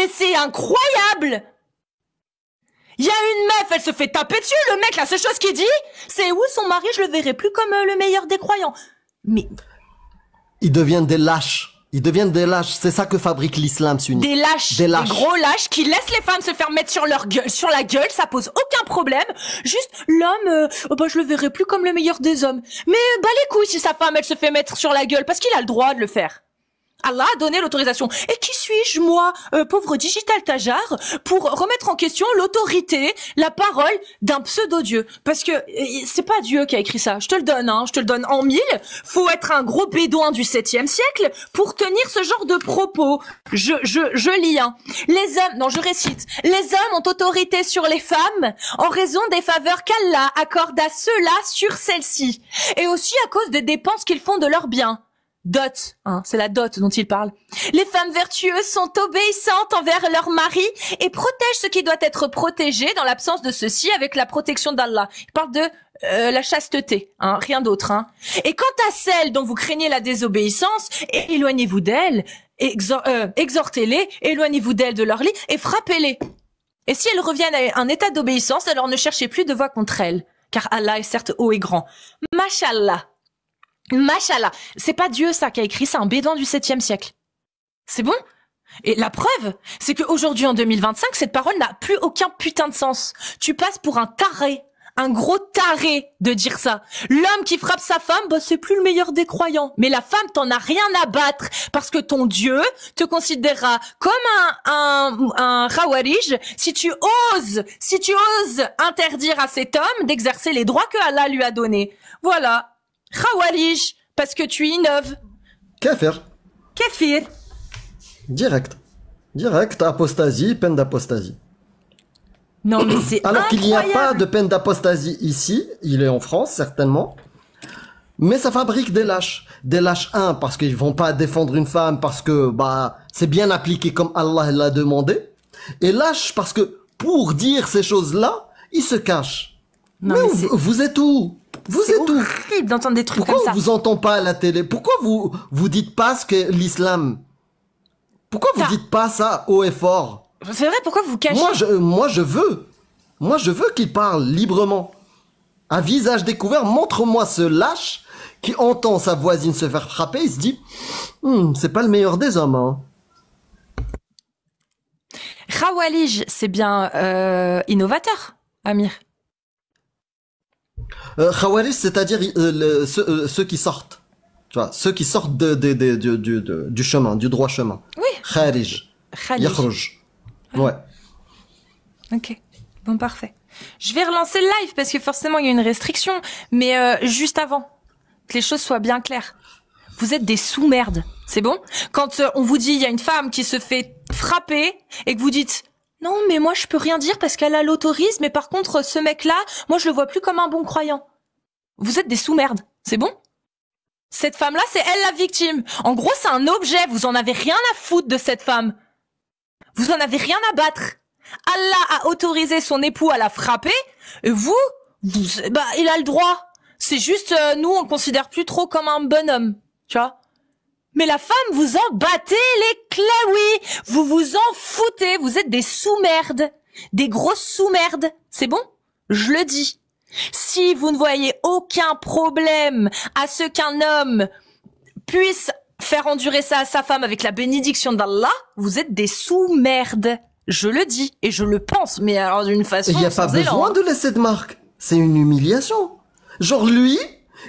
y a une meuf, elle se fait taper dessus, le mec, la seule chose qu'il dit, c'est oui, son mari, je le verrai plus comme le meilleur des croyants. Mais... Ils deviennent des lâches. C'est ça que fabrique l'islam sunnite. Des lâches. Des gros lâches qui laissent les femmes se faire mettre sur la gueule, ça pose aucun problème. Juste, l'homme, je le verrai plus comme le meilleur des hommes. Mais, les couilles si sa femme, elle se fait mettre sur la gueule, parce qu'il a le droit de le faire. Allah a donné l'autorisation. Et qui suis-je, moi, pauvre digital tajar, pour remettre en question l'autorité, la parole d'un pseudo-dieu? Parce que c'est pas Dieu qui a écrit ça. Je te le donne, hein, je te le donne en mille. Faut être un gros bédouin du 7e siècle pour tenir ce genre de propos. Je lis, hein. Les hommes, non, je récite. Les hommes ont autorité sur les femmes en raison des faveurs qu'Allah accorde à ceux-là sur celles-ci. Et aussi à cause des dépenses qu'ils font de leurs biens. Dot, hein, c'est la dot dont il parle. Les femmes vertueuses sont obéissantes envers leur mari et protègent ce qui doit être protégé dans l'absence de ceci avec la protection d'Allah. Il parle de la chasteté, hein, rien d'autre. Hein. Et quant à celles dont vous craignez la désobéissance, éloignez-vous d'elles, exhortez-les, éloignez-vous d'elles de leur lit et frappez-les. Et si elles reviennent à un état d'obéissance, alors ne cherchez plus de voix contre elles, car Allah est certes haut et grand. Mashallah. Mashallah, c'est pas Dieu ça qui a écrit, c'est un bédouin du 7e siècle. C'est bon? Et la preuve, c'est qu'aujourd'hui en 2025, cette parole n'a plus aucun putain de sens. Tu passes pour un taré, un gros taré de dire ça. L'homme qui frappe sa femme, bah c'est plus le meilleur des croyants. Mais la femme, t'en as rien à battre parce que ton Dieu te considérera comme un khawarij si tu oses interdire à cet homme d'exercer les droits que Allah lui a donnés. Voilà. Khawarij, parce que tu innoves. Kafir. Kafir. Direct, apostasie, peine d'apostasie. Non mais c'est alors qu'il n'y a incroyable. pas de peine d'apostasie ici, il est en France certainement, mais ça fabrique des lâches. Des lâches, parce qu'ils vont pas défendre une femme parce que bah c'est bien appliqué comme Allah l'a demandé, et lâches parce que pour dire ces choses-là, ils se cachent. Non, mais vous êtes où? Vous êtes où? C'est horrible d'entendre des trucs Pourquoi comme ça. on vous entend pas à la télé? Pourquoi vous dites pas ce qu'est l'islam? Pourquoi vous dites pas ça haut et fort? C'est vrai, pourquoi vous cachez? Moi je veux qu'il parle librement. À visage découvert, montre-moi ce lâche qui entend sa voisine se faire frapper, il se dit c'est pas le meilleur des hommes, hein. Khawarij, c'est bien innovateur, Amir. Khawarij, c'est-à-dire ceux qui sortent. Tu vois, ceux qui sortent du chemin, du droit chemin. Oui. Kharij. Yakhruj. Ouais. Ok. Bon, parfait. Je vais relancer le live parce que forcément il y a une restriction, mais juste avant, que les choses soient bien claires. Vous êtes des sous-merdes, c'est bon? Quand on vous dit il y a une femme qui se fait frapper et que vous dites non mais moi je peux rien dire parce qu'elle l'autorise, mais par contre ce mec-là, moi je le vois plus comme un bon croyant. Vous êtes des sous-merdes, c'est bon? Cette femme-là, c'est elle la victime. En gros, c'est un objet, vous en avez rien à foutre de cette femme. Vous en avez rien à battre. Allah a autorisé son époux à la frapper, et bah, il a le droit. C'est juste, nous, on le considère plus trop comme un bonhomme, tu vois. Mais la femme, vous en battez les claouis. Vous vous en foutez, vous êtes des sous-merdes. Des grosses sous-merdes. C'est bon? Je le dis. Si vous ne voyez aucun problème à ce qu'un homme puisse faire endurer ça à sa femme avec la bénédiction d'Allah, vous êtes des sous-merdes. Je le dis et je le pense, mais alors d'une façon. Il n'y a pas besoin de laisser de marque. C'est une humiliation. Genre lui,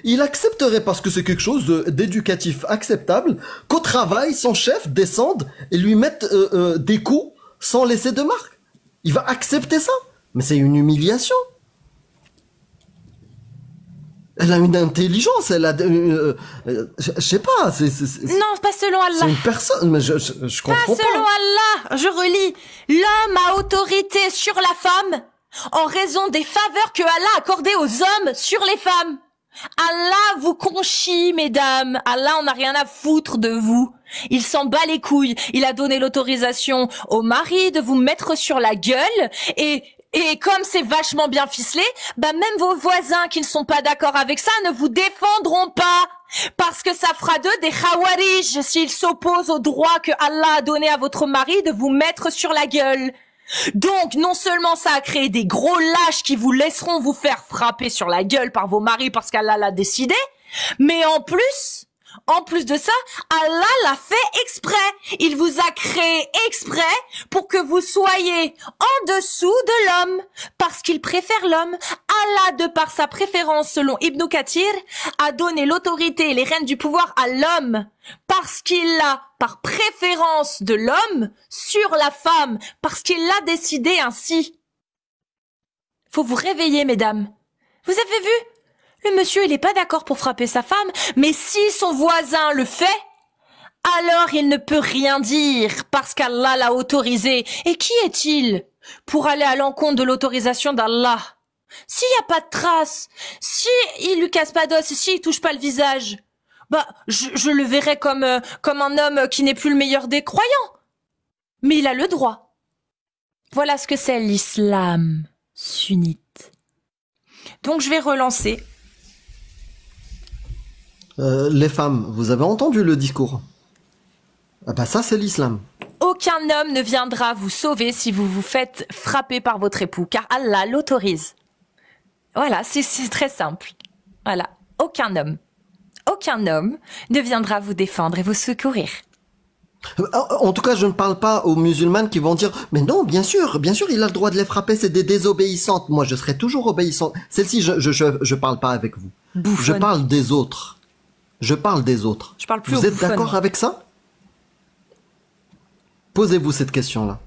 il accepterait parce que c'est quelque chose d'éducatif acceptable qu'au travail, son chef descende et lui mette des coups sans laisser de marque. Il va accepter ça. Mais c'est une humiliation. Elle a une intelligence, elle a, je sais pas, Non, pas selon Allah. C'est une personne, mais je comprends pas. Pas selon Allah, je relis. L'homme a autorité sur la femme en raison des faveurs que Allah a accordées aux hommes sur les femmes. Allah vous conchit, mesdames. Allah en a rien à foutre de vous. Il s'en bat les couilles. Il a donné l'autorisation au mari de vous mettre sur la gueule et comme c'est vachement bien ficelé, bah même vos voisins qui ne sont pas d'accord avec ça ne vous défendront pas. Parce que ça fera d'eux des khawarij s'ils s'opposent au droit que Allah a donné à votre mari de vous mettre sur la gueule. Donc, non seulement ça a créé des gros lâches qui vous laisseront vous faire frapper sur la gueule par vos maris parce qu'Allah l'a décidé, mais en plus de ça, Allah l'a fait exprès. Il vous a créé exprès pour que vous soyez en dessous de l'homme. Parce qu'il préfère l'homme Allah, de par sa préférence selon Ibn Kathir, a donné l'autorité et les rênes du pouvoir à l'homme parce qu'il l'a, par préférence de l'homme, sur la femme, parce qu'il l'a décidé ainsi. Faut vous réveiller, mesdames. Vous avez vu? Le monsieur, il n'est pas d'accord pour frapper sa femme, mais si son voisin le fait, alors il ne peut rien dire parce qu'Allah l'a autorisé. Et qui est-il pour aller à l'encontre de l'autorisation d'Allah? S'il n'y a pas de trace, si il lui casse pas d'os, si il touche pas le visage, bah je le verrai comme un homme qui n'est plus le meilleur des croyants. Mais il a le droit. Voilà ce que c'est l'islam sunnite. Donc je vais relancer. Les femmes, vous avez entendu le discours? Ah bah ça c'est l'islam. Aucun homme ne viendra vous sauver si vous vous faites frapper par votre époux, car Allah l'autorise. Voilà, c'est très simple. Voilà, aucun homme ne viendra vous défendre et vous secourir. En tout cas, je ne parle pas aux musulmanes qui vont dire « Mais non, bien sûr, il a le droit de les frapper, c'est des désobéissantes. Moi, je serai toujours obéissante. » Celle-ci, je parle pas avec vous. Bouffonne. Je parle des autres. Je parle plus vous êtes d'accord avec ça? Posez-vous cette question-là.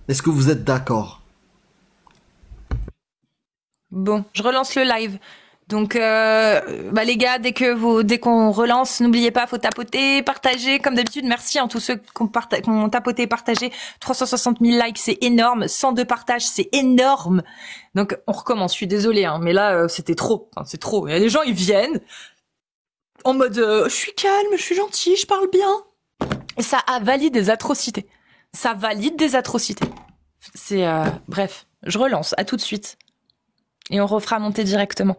Est-ce que vous êtes d'accord? Bon, je relance le live. Donc, les gars, dès qu'on relance, n'oubliez pas, faut tapoter, partager, comme d'habitude. Merci à tous ceux qui ont tapoté, partagé. 360 000 likes, c'est énorme. 102 partages, c'est énorme. Donc, on recommence. Je suis désolée, hein, mais là, c'était trop. Enfin, c'est trop. Il y a des gens, ils viennent en mode, je suis calme, je suis gentil, je parle bien. Et ça valide des atrocités. C'est, bref, je relance. À tout de suite. Et on refera monter directement.